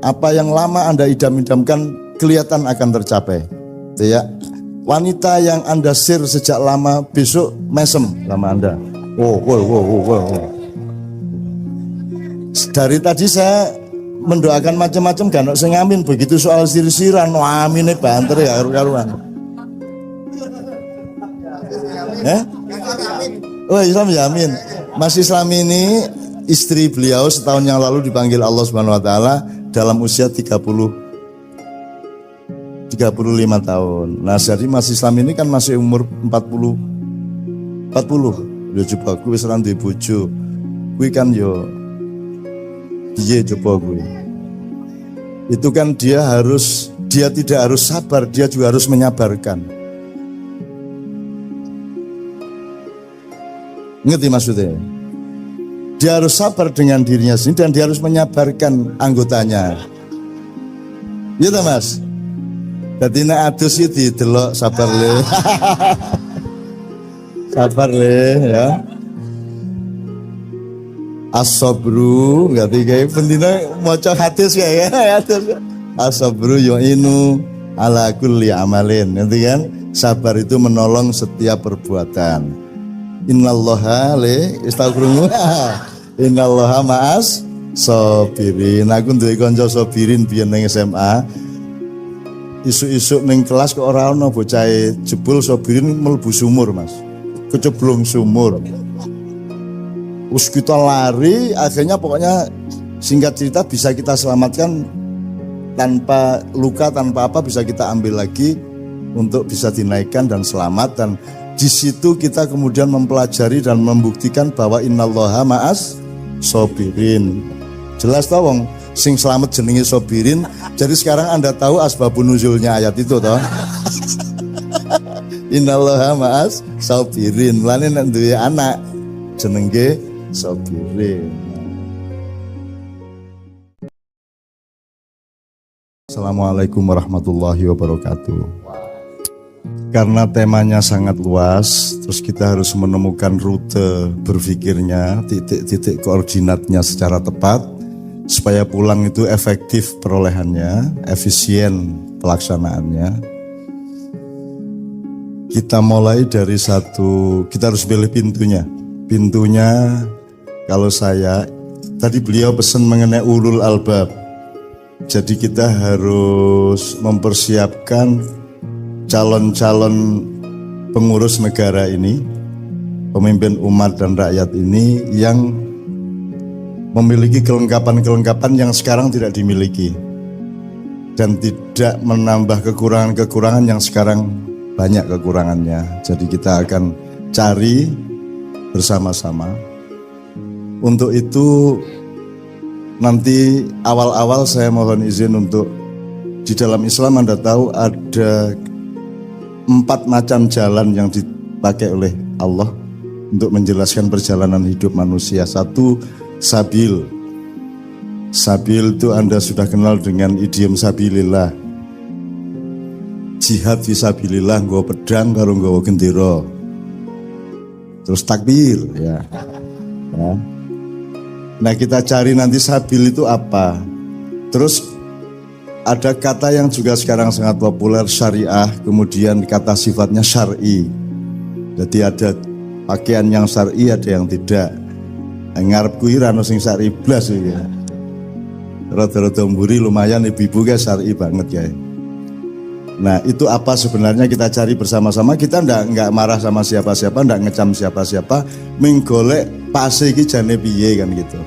Apa yang lama Anda idam-idamkan kelihatan akan tercapai. Ya, wanita yang Anda share sejak lama besok mesem sama Anda. Wow. Dari tadi saya mendoakan macam-macam gak ono sing amin, begitu soal sir-siran amine banter ya karu-karuan. Oh Islam ya amin. Mas Islam ini istri beliau setahun yang lalu dipanggil Allah Subhanahu wa taala dalam usia 35 tahun. Nah, jadi Mas Islam ini kan masih umur 40. Ya coba kuwi wis ora duwe bojo. Kuwi kan yo piye coba kuwi. Itu kan dia tidak harus sabar, dia juga harus menyabarkan. Ngerti maksudnya? Dia harus sabar dengan dirinya sendiri dan dia harus menyabarkan anggotanya. Iya tak Mas? Jadi nek adus iki didelok sabar le. Sabar le ya. As-sabru ngerti kayak pendina maca hadis ya. As-sabru yu'inu ala kulli amalin. Ngerti kan? Sabar itu menolong setiap perbuatan. Innallaha Innallaha ma'as sobirin. Aku duwe kanca sobirin biyen ning SMA. Isuk-isuk ning kelas kok ora ana bocah jebul sobirin mlebu sumur, Mas. Keceblong sumur. Us kita lari, akhirnya pokoknya singkat cerita bisa kita selamatkan tanpa luka, tanpa apa, bisa kita ambil lagi untuk bisa dinaikkan dan selamat. Dan di situ kita kemudian mempelajari dan membuktikan bahwa innallaha ma'as sobirin. Jelas tau wong sing selamat jenenge sobirin. Jadi sekarang Anda tahu asbabun nuzulnya ayat itu toh. Innallaha ma'as sobirin. Lane nek duwe anak jenenge sobirin. Assalamualaikum warahmatullahi wabarakatuh. Karena temanya sangat luas, terus kita harus menemukan rute berpikirnya, titik-titik koordinatnya secara tepat, supaya pulang itu efektif perolehannya, efisien pelaksanaannya. Kita mulai dari kita harus pilih pintunya. Pintunya, kalau saya, tadi beliau pesan mengenai ulul albab. Jadi kita harus mempersiapkan calon-calon pengurus negara ini, pemimpin umat dan rakyat ini yang memiliki kelengkapan-kelengkapan yang sekarang tidak dimiliki dan tidak menambah kekurangan-kekurangan yang sekarang banyak kekurangannya. Jadi kita akan cari bersama-sama. Untuk itu nanti awal-awal saya mohon izin untuk di dalam Islam Anda tahu ada 4 macam jalan yang dipakai oleh Allah untuk menjelaskan perjalanan hidup manusia. 1, sabil. Sabil itu Anda sudah kenal dengan idiom sabilillah. Jihad fisabilillah, nggawa pedang karo nggawa gendera. Terus takbir ya. Nah kita cari nanti sabil itu apa. Terus ada kata yang juga sekarang sangat populer, syariah, kemudian kata sifatnya syar'i. Jadi ada pakaian yang syar'i, ada yang tidak. Ngarep kuwi ra ono sing syar'i blas iki. Rada-rada mburi lumayan ibu-ibu guys syar'i banget ya. Nah, itu apa sebenarnya kita cari bersama-sama. Kita enggak marah sama siapa-siapa, enggak ngecam siapa-siapa, menggolek pase iki jane piye kan gitu.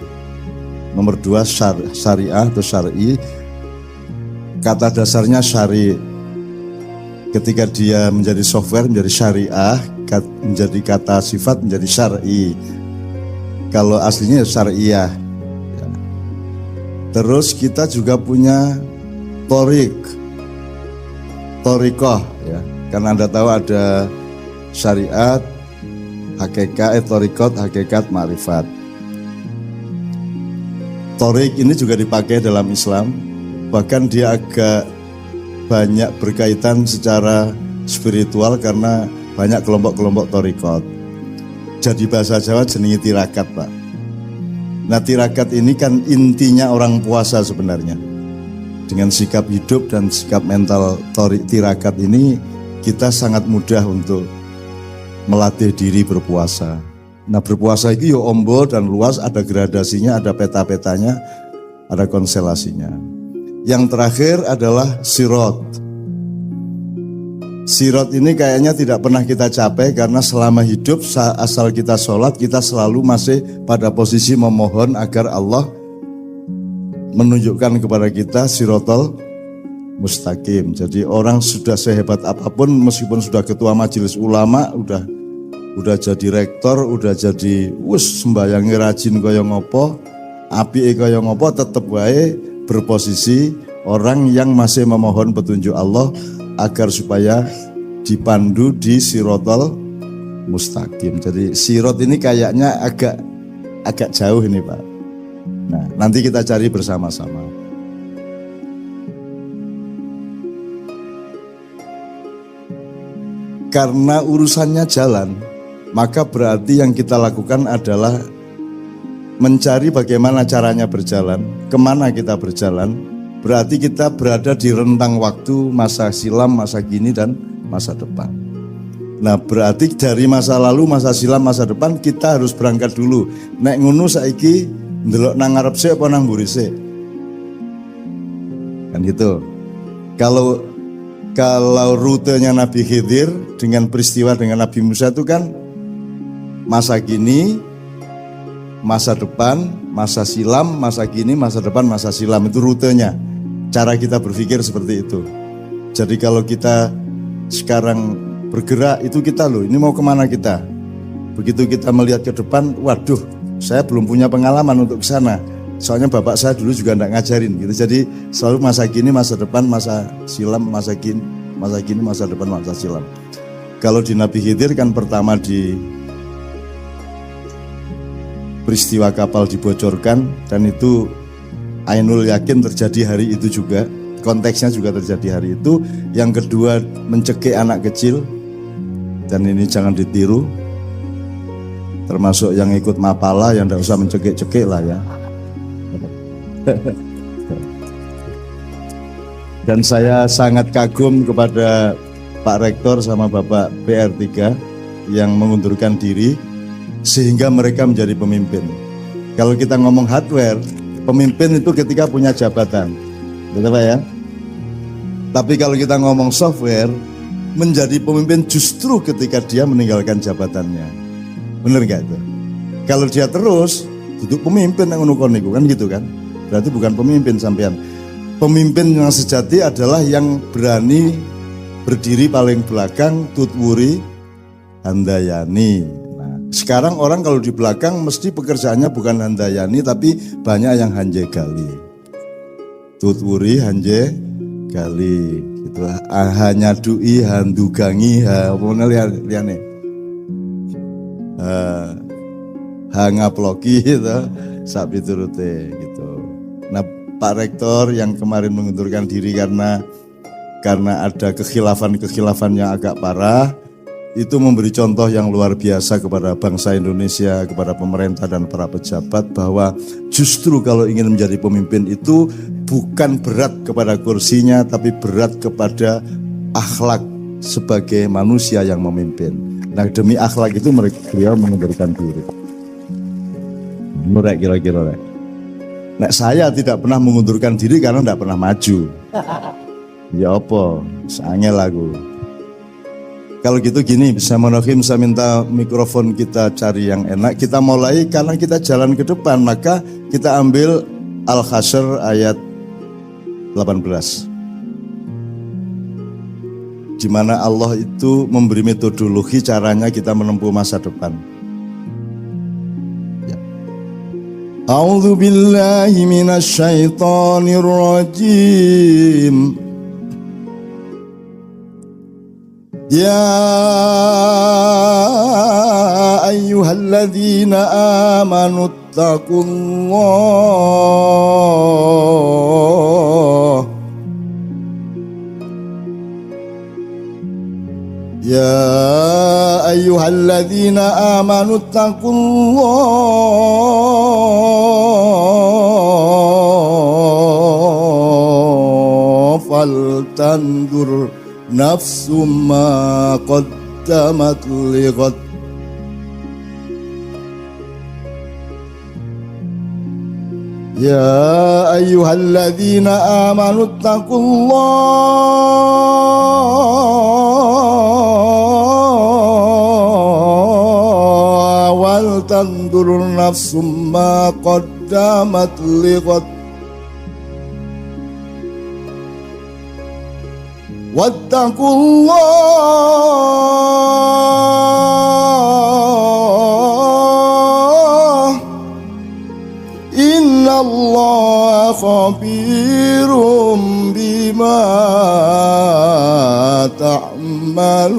Nomor 2 syariah atau syar'i. Kata dasarnya syari. Ketika dia menjadi software menjadi syariah, menjadi kata sifat menjadi syar'i. Kalau aslinya syariah. Ya. Terus kita juga punya torikoh ya. Karena Anda tahu ada syariat, hakikat, torikot, hakikat, ma'rifat. Torik ini juga dipakai dalam Islam. Bahkan dia agak banyak berkaitan secara spiritual karena banyak kelompok-kelompok torikot. Jadi bahasa Jawa jenenge tirakat, Pak. Nah tirakat ini kan intinya orang puasa sebenarnya. Dengan sikap hidup dan sikap mental tirakat ini kita sangat mudah untuk melatih diri berpuasa. Nah berpuasa itu ya ombo dan luas, ada gradasinya, ada peta-petanya, ada konstelasinya. Yang terakhir adalah sirot. Sirot ini kayaknya tidak pernah kita capai karena selama hidup asal kita sholat kita selalu masih pada posisi memohon agar Allah menunjukkan kepada kita sirotol mustaqim. Jadi orang sudah sehebat apapun meskipun sudah ketua majelis ulama, udah jadi rektor, udah jadi sembayangi rajin kaya ngopo, apike kaya ngopo, tetep wae berposisi orang yang masih memohon petunjuk Allah agar supaya dipandu di sirotol mustaqim. Jadi sirot ini kayaknya agak jauh ini Pak. Nah nanti kita cari bersama-sama. Karena urusannya jalan, maka berarti yang kita lakukan adalah mencari bagaimana caranya berjalan, kemana kita berjalan. Berarti kita berada di rentang waktu masa silam, masa kini, dan masa depan. Nah berarti dari masa lalu, masa silam, masa depan kita harus berangkat dulu. Nek ngono saiki ndelok nang ngarep sik apa nang mburi sik? Kan gitu. Kalau rutenya Nabi Khidir dengan peristiwa dengan Nabi Musa itu kan masa kini, masa depan, masa silam, masa kini, masa depan, masa silam, itu rutenya. Cara kita berpikir seperti itu. Jadi kalau kita sekarang bergerak itu kita loh, ini mau kemana kita? Begitu kita melihat ke depan, waduh, saya belum punya pengalaman untuk ke sana. Soalnya bapak saya dulu juga enggak ngajarin gitu. Jadi selalu masa kini, masa depan, masa silam, masa kini, masa depan, masa silam. Kalau di Nabi Khidir kan pertama di peristiwa kapal dibocorkan, dan itu Ainul Yakin terjadi hari itu juga. Konteksnya juga terjadi hari itu. Yang kedua mencekik anak kecil, dan ini jangan ditiru, termasuk yang ikut mapala yang tidak usah mencekik-cekik lah ya. Dan saya sangat kagum kepada Pak Rektor sama Bapak PR3 yang mengundurkan diri sehingga mereka menjadi pemimpin. Kalau kita ngomong hardware, pemimpin itu ketika punya jabatan, betul Pak ya? Tapi kalau kita ngomong software, menjadi pemimpin justru ketika dia meninggalkan jabatannya. Bener gak itu? Kalau dia terus duduk pemimpin yang unukoniku kan gitu kan? Berarti bukan pemimpin sampean. Pemimpin yang sejati adalah yang berani berdiri paling belakang, tutwuri handayani. Nah, sekarang orang kalau di belakang mesti pekerjaannya bukan handayani tapi banyak yang hanjegali. Tutwuri hanjegali. Gitu, hanya dui handugangi apa liane hangaploki gitu sak piturute gitu. Nah Pak Rektor yang kemarin mengundurkan diri karena ada kekhilafan yang agak parah, itu memberi contoh yang luar biasa kepada bangsa Indonesia, kepada pemerintah dan para pejabat, bahwa justru kalau ingin menjadi pemimpin itu bukan berat kepada kursinya, tapi berat kepada akhlak sebagai manusia yang memimpin. Nah demi akhlak itu beliau mengundurkan diri. Murek kira-kira. Nah saya tidak pernah mengundurkan diri karena tidak pernah maju. Ya apa, sangel lagu. Kalau gitu gini, bisa Monohim, saya minta mikrofon kita cari yang enak. Kita mulai karena kita jalan ke depan, maka kita ambil Al-Hasyr ayat 18. Di mana Allah itu memberi metodologi caranya kita menempuh masa depan. Ya. A'udzu billahi minasyaitonir rajim. Ya ayyuhalladzina amanu taqullah. Ya ayyuhalladzina amanu taqullah faltandur nafsum ma qaddamat lighad. Ya ayyuhalladzina amanu taqullaha wal tandur nafsum ma qaddamat lighad. Wattaqullah innallaha khabirum bima ta'malun.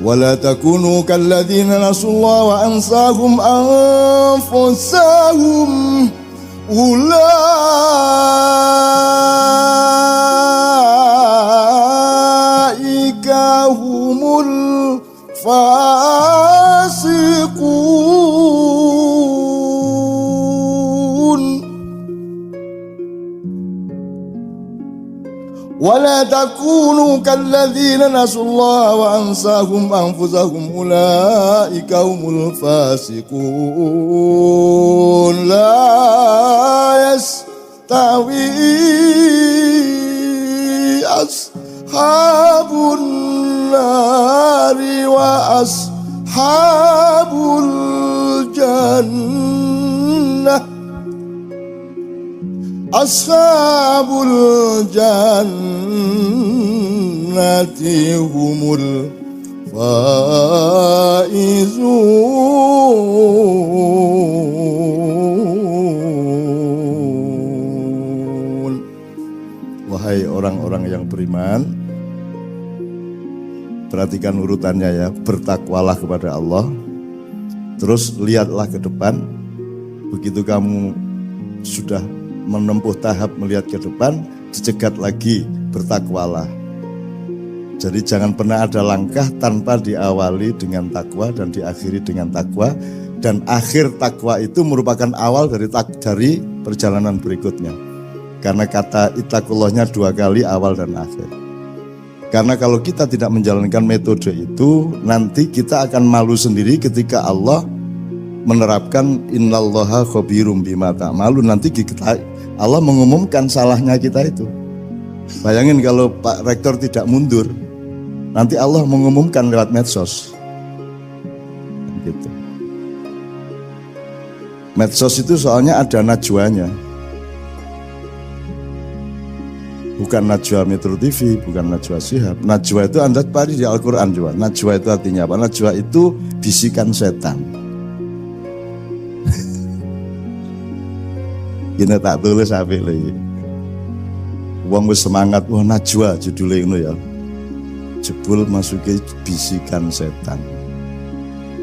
Wala takunu kalladzina nasullaha wa ansahum anfusahum ulaika humul fasiqun. ولا تكونوا كالذين نسوا الله وأنساهم أنفسهم أولئك هم الفاسقون لا يستوي أصحاب النار وأصحاب الجنة أصحاب الجنة هم الفائزون. Wahai orang-orang yang beriman, perhatikan urutannya ya. Bertakwalah kepada Allah, terus lihatlah ke depan. Begitu kamu sudah menempuh tahap melihat ke depan, dicegat lagi, bertakwalah. Jadi jangan pernah ada langkah tanpa diawali dengan takwa dan diakhiri dengan takwa. Dan akhir takwa itu merupakan awal dari perjalanan berikutnya. Karena kata ittaqullahnya 2 kali, awal dan akhir. Karena kalau kita tidak menjalankan metode itu, nanti kita akan malu sendiri ketika Allah menerapkan innallaha khabirum bima ta'malun. Nanti Allah mengumumkan salahnya kita itu. Bayangin kalau Pak Rektor tidak mundur, nanti Allah mengumumkan lewat medsos. Gitu. Medsos itu soalnya ada najwanya. Bukan najwa Metro TV, bukan najwa Shihab. Najwa itu Anda cari di Al-Quran juga. Najwa itu artinya apa? Najwa itu bisikan setan. Gini tak tulis apa lagi. Wong wis semangat, wah najwa judulnya itu ya. Jebul masuki bisikan setan.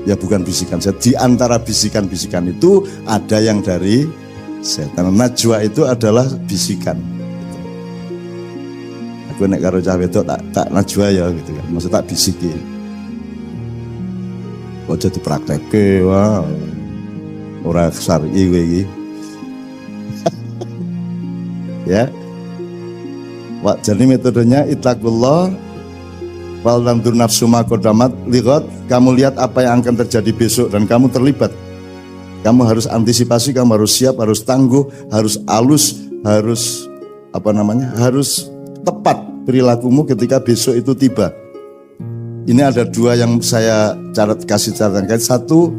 Ya bukan bisikan setan. Di antara bisikan-bisikan itu ada yang dari setan. Najwa itu adalah bisikan. Aku nek karo cah wedok tak najwa ya gitu kan. Maksud tak bisiki. Kok jadi praktekke, wah. Ora syar'i kowe iki. Ya. Wah, jadi metodenya ittaqullah wal tandur nafsu ma qaddamat lighad. Kamu lihat apa yang akan terjadi besok dan kamu terlibat. Kamu harus antisipasi, kamu harus siap, harus tangguh, harus halus, harus harus tepat perilakumu ketika besok itu tiba. Ini ada 2 yang saya kasih catatan. Satu,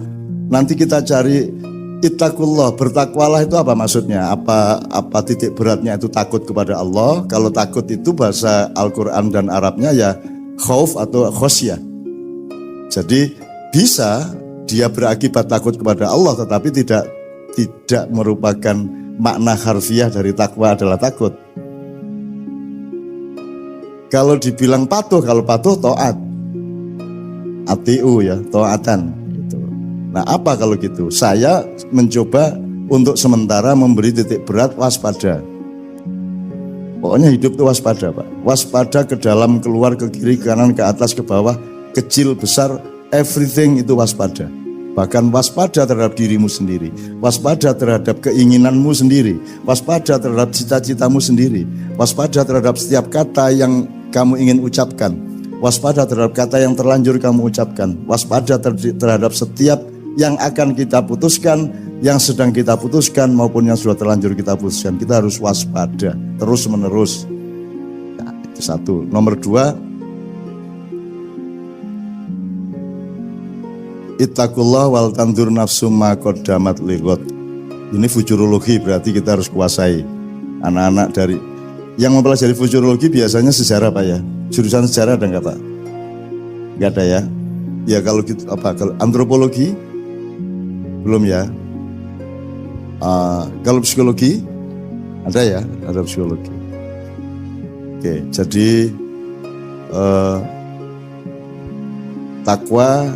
nanti kita cari ittaqullah, bertakwalah itu apa maksudnya? Apa titik beratnya itu takut kepada Allah? Kalau takut itu bahasa Al-Quran dan Arabnya ya khauf atau khosyah. Jadi bisa dia berakibat takut kepada Allah, tetapi tidak merupakan makna harfiah dari takwa adalah takut. Kalau dibilang patuh, kalau patuh taat, atiu ya, taatan. Gitu. Nah apa kalau gitu? Saya mencoba untuk sementara memberi titik berat waspada. Pokoknya hidup itu waspada Pak. Waspada ke dalam, keluar, ke kiri, ke kanan, ke atas, ke bawah, kecil, besar, everything itu waspada. Bahkan waspada terhadap dirimu sendiri, waspada terhadap keinginanmu sendiri, waspada terhadap cita-citamu sendiri, waspada terhadap setiap kata yang kamu ingin ucapkan, waspada terhadap kata yang terlanjur kamu ucapkan, waspada terhadap setiap yang akan kita putuskan, yang sedang kita putuskan maupun yang sudah terlanjur kita putuskan. Kita harus waspada terus menerus. Nah, itu satu. Nomor 2, ittaqullah wal tandur nafsu ma qaddamat lighad. Ini futurologi, berarti kita harus kuasai. Anak-anak dari yang mempelajari futurologi biasanya sejarah Pak ya. Jurusan sejarah ada enggak Pak? Enggak ada ya. Ya kalau gitu apa? Kalau antropologi belum ya. Kalau psikologi ada ya, ada psikologi. Oke, jadi takwa,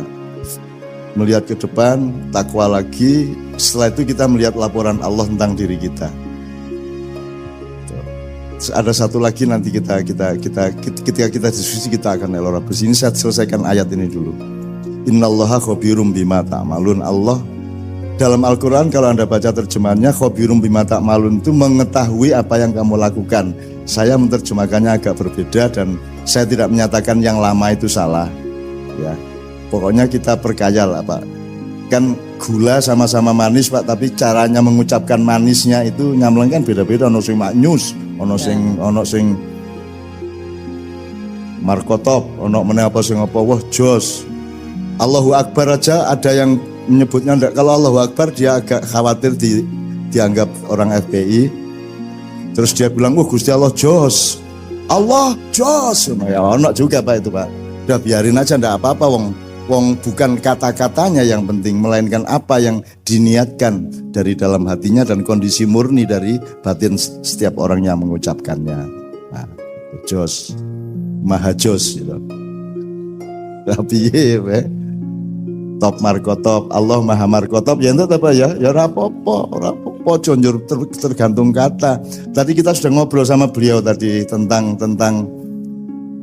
melihat ke depan, takwa lagi. Setelah itu kita melihat laporan Allah tentang diri kita. Ada satu lagi nanti ketika kita diskusi kita akan elaborasi. Ini saya selesaikan ayat ini dulu. Innallaha khabirum bima ta'malun. Allah Dalam Al-Quran kalau Anda baca terjemahannya, khobirum bima ta'malun itu mengetahui apa yang kamu lakukan. Saya menerjemahkannya agak berbeda dan saya tidak menyatakan yang lama itu salah. Ya, pokoknya kita perkaya lah Pak. Kan gula sama-sama manis Pak, tapi caranya mengucapkan manisnya itu nyamleng kan beda-beda. Ono sing maknyus, ono sing markotop, ono meneh apa sing apa, wah jos. Allahu Akbar aja ada yang menyebutnya enggak. Kalau Allahu Akbar dia agak khawatir dianggap orang FPI. Terus dia bilang, Gusti Allah jos. Allah jos. Ya ono juga Pak itu Pak. Udah biarin aja enggak apa-apa wong bukan kata-katanya yang penting, melainkan apa yang diniatkan dari dalam hatinya dan kondisi murni dari batin setiap orang yang mengucapkannya. Nah, jos. Maha jos gitu. Tapi top markotop, Allah maha markotop, ya itu apa ya? Ya rapopo, jonjur tergantung kata. Tadi kita sudah ngobrol sama beliau tadi tentang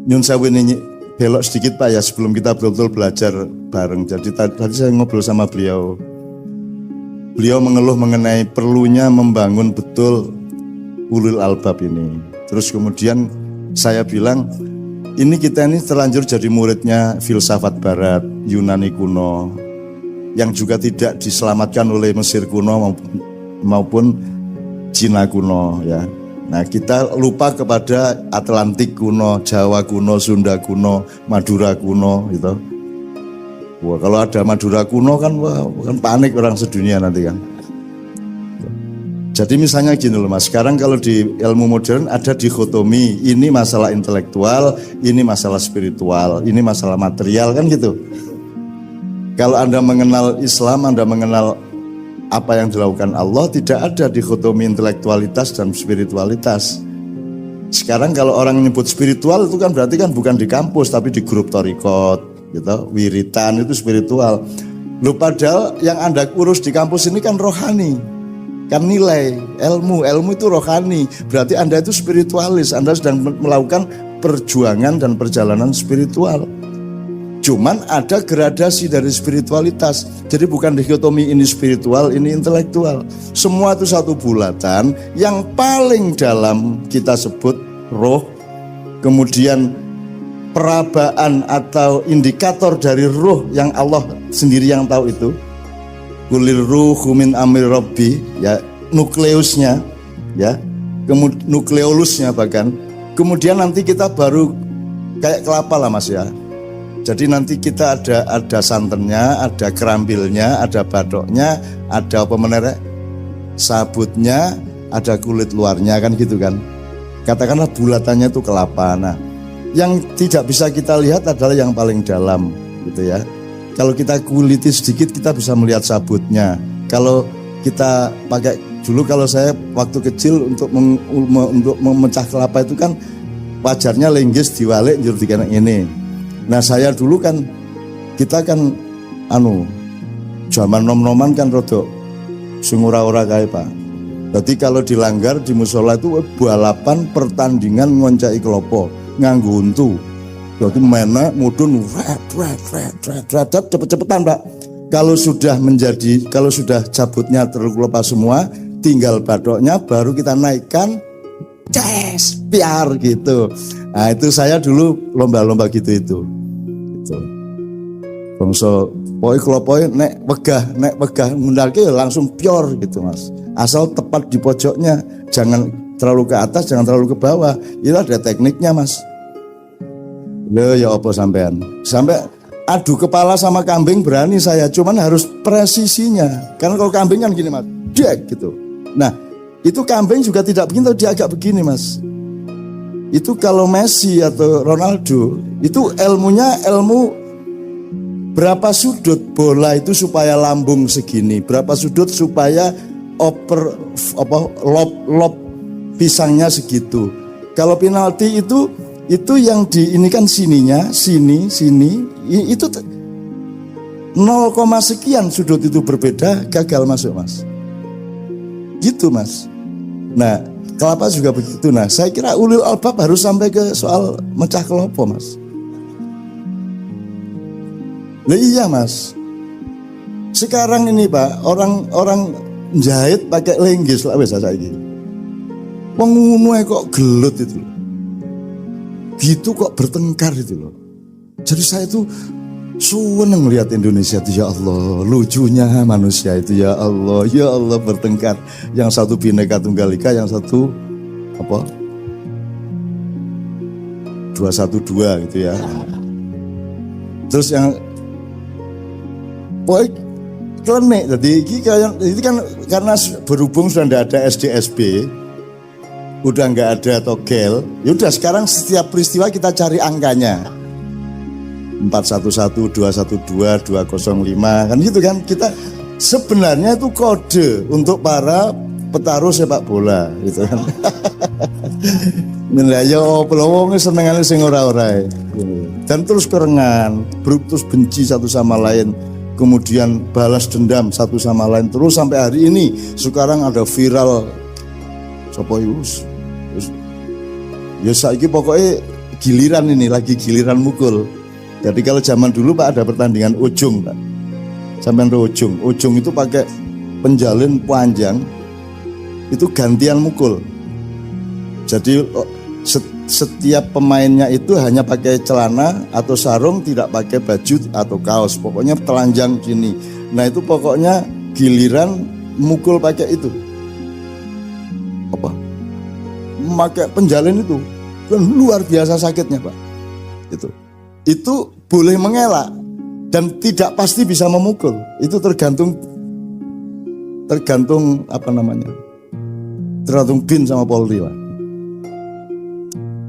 nyun sewu ini belok sedikit Pak ya sebelum kita betul-betul belajar bareng. Jadi tadi saya ngobrol sama beliau. Beliau mengeluh mengenai perlunya membangun betul ulul albab ini. Terus kemudian saya bilang, ini kita ini terlanjur jadi muridnya filsafat barat, Yunani kuno, yang juga tidak diselamatkan oleh Mesir kuno maupun Cina kuno ya. Nah kita lupa kepada Atlantik kuno, Jawa kuno, Sunda kuno, Madura kuno gitu. Wah kalau ada Madura kuno kan panik orang sedunia nanti kan. Jadi misalnya gini loh Mas, sekarang kalau di ilmu modern ada dikotomi, ini masalah intelektual, ini masalah spiritual, ini masalah material kan gitu. Kalau Anda mengenal Islam, Anda mengenal apa yang dilakukan Allah, tidak ada dikotomi intelektualitas dan spiritualitas. Sekarang kalau orang menyebut spiritual itu kan berarti kan bukan di kampus tapi di grup torikot gitu, wiritan itu spiritual. Loh padahal yang Anda urus di kampus ini kan rohani. Kan nilai, ilmu itu rohani. Berarti Anda itu spiritualis, Anda sedang melakukan perjuangan dan perjalanan spiritual. Cuman ada gradasi dari spiritualitas. Jadi bukan dikotomi ini spiritual, ini intelektual. Semua itu satu bulatan. Yang paling dalam kita sebut roh. Kemudian perabaan atau indikator dari roh yang Allah sendiri yang tahu itu. Kulir ruhu min amri rabbi, ya nukleusnya ya, nukleolusnya bahkan. Kemudian nanti kita baru kayak kelapa lah Mas ya. Jadi nanti kita ada santannya, ada kerambilnya, ada badoknya, ada apa menerek sabutnya, ada kulit luarnya kan gitu kan. Katakanlah bulatannya itu kelapa. Nah, yang tidak bisa kita lihat adalah yang paling dalam gitu ya. Kalau kita kuliti sedikit kita bisa melihat sabutnya. Kalau kita pakai dulu, kalau saya waktu kecil untuk memecah kelapa itu kan wajarnya lenggis diwalik njur dikene ini. Nah saya dulu kan kita kan zaman nom-noman kan rodok sing ora-ora kae Pak. Jadi kalau dilanggar di musola itu balapan pertandingan ngoncai klopo nganggo untu. Jadi mana mudun cepet-cepetan Pak. Kalau sudah cabutnya terlepas semua, tinggal badoknya baru kita naikkan, piar gitu. Nah itu saya dulu lomba-lomba gitu itu. Bangsa klopoe nek wegah ngundalke langsung pior gitu Mas. Asal tepat di pojoknya, jangan terlalu ke atas, jangan terlalu ke bawah. Itu ada tekniknya Mas. Loh ya apa sampean? Sampai adu kepala sama kambing berani saya, cuman harus presisinya. Karena kalau kambing kan gini Mas, dek gitu. Nah, itu kambing juga tidak begini, dia agak begini Mas. Itu kalau Messi atau Ronaldo, itu ilmu berapa sudut bola itu supaya lambung segini, berapa sudut supaya lob pisangnya segitu. Kalau penalti itu yang diinikan sininya, sini, itu 0, sekian sudut itu berbeda, gagal masuk Mas. Gitu Mas. Nah, kelapa juga begitu. Nah, saya kira ulul albab harus sampai ke soal mecah kelopo Mas. Nah iya Mas. Sekarang ini Pak, orang jahit pakai lenggis lah wis saiki. Wong ngono kok gelut itu loh. Gitu kok bertengkar itu loh. Jadi saya tuh seneng lihat Indonesia itu, ya Allah, lucunya manusia itu, ya Allah bertengkar. Yang satu Bhinneka Tunggal Ika, yang satu apa? 212 gitu ya. Terus yang pokoknya klenik. Jadi ini kan karena berhubung sudah tidak ada SD/SB, udah nggak ada togel. Yaudah sekarang setiap peristiwa kita cari angkanya. 411, 212, 205 kan gitu kan. Kita sebenarnya itu kode untuk para petaruh sepak bola gitu kan. Nah ya pelowong senengane sing ora-ora. Dan terus kerengan, terus benci satu sama lain, kemudian balas dendam satu sama lain terus sampai hari ini. Sekarang ada viral sapa iku? Ya saiki pokoknya giliran ini lagi giliran mukul. Jadi kalau zaman dulu Pak ada pertandingan ujung Pak. Sampai ujung. Ujung itu pakai penjalin panjang. Itu gantian mukul. Jadi setiap pemainnya itu hanya pakai celana atau sarung, tidak pakai baju atau kaos. Pokoknya telanjang gini. Nah itu pokoknya giliran mukul pakai itu. Apa? Pakai penjalin itu. Kan luar biasa sakitnya Pak. Itu boleh mengelak dan tidak pasti bisa memukul. Itu tergantung apa namanya? Tergantung BIN sama Polri lah.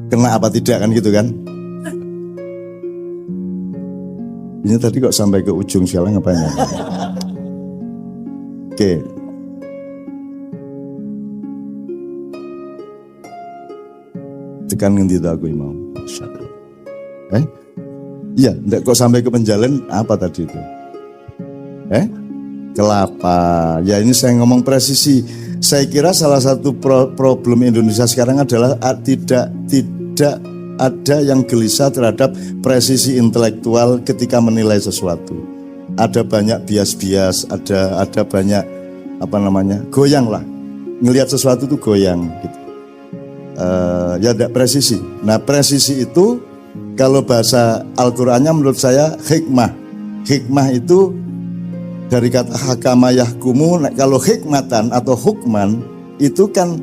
Kena apa tidak kan gitu kan? Ini tadi kok sampai ke ujung sekarang ngapain ya? Oke. Tekan ngendi aku mau. Iya, enggak kok sampai ke penjalan apa tadi itu? Kelapa. Ya ini saya ngomong presisi. Saya kira salah satu problem Indonesia sekarang adalah tidak ada yang gelisah terhadap presisi intelektual ketika menilai sesuatu. Ada banyak bias-bias, ada banyak apa namanya? Goyang lah. Ngelihat sesuatu itu goyang gitu. Ya tidak presisi. Nah, presisi itu kalau bahasa Al-Qur'annya menurut saya hikmah. Hikmah itu dari kata hakama yahkumu. Kalau hikmatan atau hukman itu kan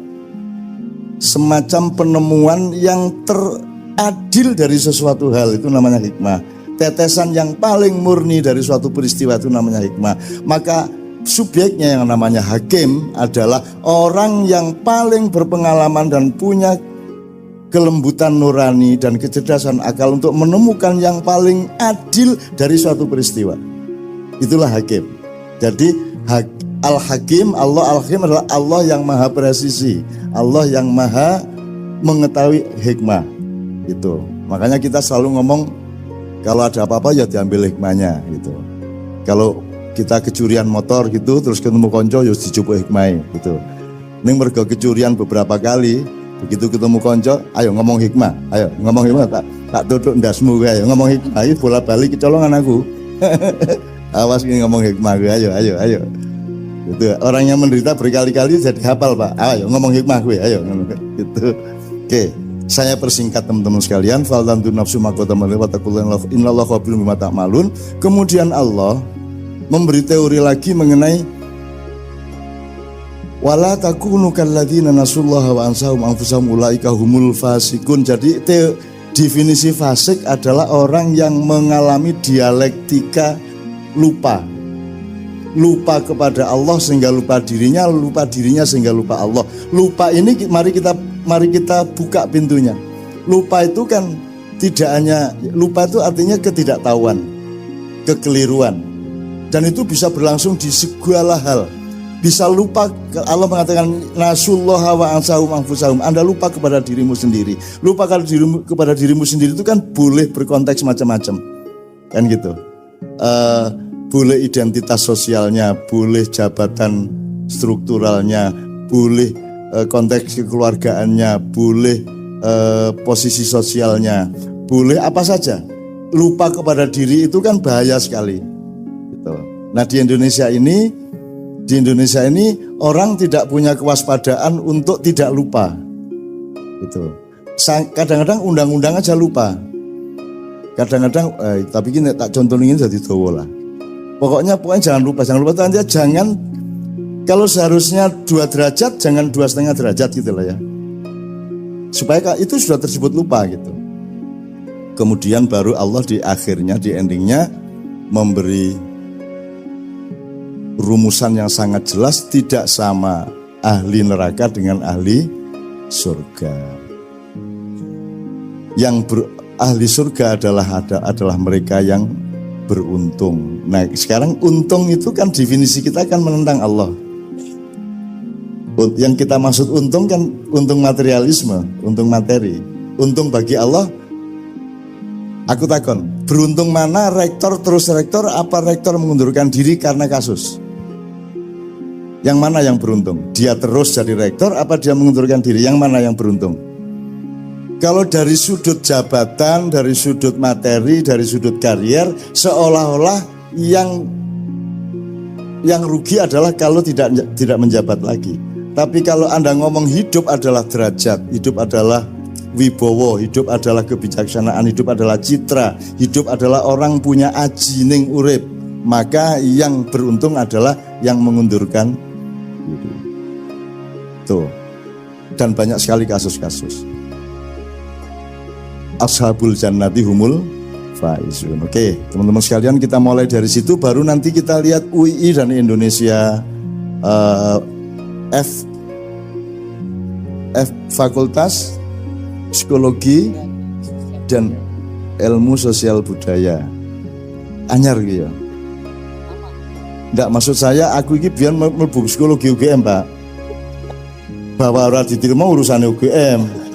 semacam penemuan yang teradil dari sesuatu hal, itu namanya hikmah. Tetesan yang paling murni dari suatu peristiwa itu namanya hikmah. Maka subjeknya yang namanya hakim adalah orang yang paling berpengalaman dan punya kelembutan nurani dan kecerdasan akal untuk menemukan yang paling adil dari suatu peristiwa. Itulah hakim. Jadi Al-Hakim, Allah Al-Hakim adalah Allah yang maha presisi, Allah yang maha mengetahui hikmah. Itu. Makanya kita selalu ngomong kalau ada apa-apa ya diambil hikmahnya gitu. Kalau kita kecurian motor gitu terus ketemu konco ya dijupuk hikmah gitu. Ning mergo kecurian beberapa kali, begitu ketemu konco, ayo ngomong hikmah, ayo ngomong hikmah, tak tutuk ndasmu gue, ayo ngomong hikmah, ayo bola-balik kecolongan aku. Awas ini ngomong hikmah gue, ayo. Itu orang yang menderita berkali-kali jadi hafal Pak. Ayo ngomong hikmah gue, ayo gitu. Oke, saya persingkat teman-teman sekalian. Faltantu nafsu makotamalil watakullahu innallaha khabirun bima ta'malun. Kemudian Allah memberi teori lagi mengenai wala takunu kalladzina nasullaha wa ansahum anfusahum ulaika humul fasikun. Jadi definisi fasik adalah orang yang mengalami dialektika lupa kepada Allah sehingga lupa dirinya sehingga lupa Allah. Lupa ini mari kita buka pintunya. Lupa itu kan tidak hanya lupa, itu artinya ketidaktahuan, kekeliruan, dan itu bisa berlangsung di segala hal. Bisa lupa, Allah mengatakan nasullaha wa ansahum anfusahum. Anda lupa kepada dirimu sendiri. Lupa kepada dirimu sendiri itu kan boleh berkonteks macam-macam, kan gitu. Boleh identitas sosialnya, boleh jabatan strukturalnya, boleh konteks kekeluargaannya, boleh posisi sosialnya, boleh apa saja. Lupa kepada diri itu kan bahaya sekali gitu. Nah di Indonesia ini orang tidak punya kewaspadaan untuk tidak lupa. Gitu. Kadang-kadang undang-undang aja lupa. Kadang-kadang, tapi ini tak contohin jadi dowo lah. Pokoknya jangan lupa jangan. Kalau seharusnya 2 derajat, jangan 2,5 derajat gitu lah ya. Supaya itu sudah tersebut lupa gitu. Kemudian baru Allah di akhirnya, di endingnya memberi rumusan yang sangat jelas, tidak sama ahli neraka dengan ahli surga. Ahli surga adalah mereka yang beruntung. Nah sekarang untung itu kan definisi kita kan menentang Allah. Yang kita maksud untung kan untung materialisme, untung materi. Untung bagi Allah, aku takon, beruntung mana rektor terus rektor, apa rektor mengundurkan diri karena kasus? Yang mana yang beruntung? Dia terus jadi rektor, apa dia mengundurkan diri? Yang mana yang beruntung? Kalau dari sudut jabatan, dari sudut materi, dari sudut karier, seolah-olah yang rugi adalah kalau tidak menjabat lagi. Tapi kalau Anda ngomong hidup adalah derajat, hidup adalah wibowo, hidup adalah kebijaksanaan, hidup adalah citra, hidup adalah orang punya aji ning urip, maka yang beruntung adalah yang mengundurkan diri. Tuh. Dan banyak sekali kasus-kasus. Ashabul jannati humul faizun. Oke, teman-teman sekalian, kita mulai dari situ, baru nanti kita lihat UI dan Indonesia Fakultas Psikologi dan Ilmu Sosial Budaya. Anyar gitu ya. Nggak, maksud saya aku ini biar mlebu psikologi UGM, Pak. Bahwa ora diterima urusan UGM.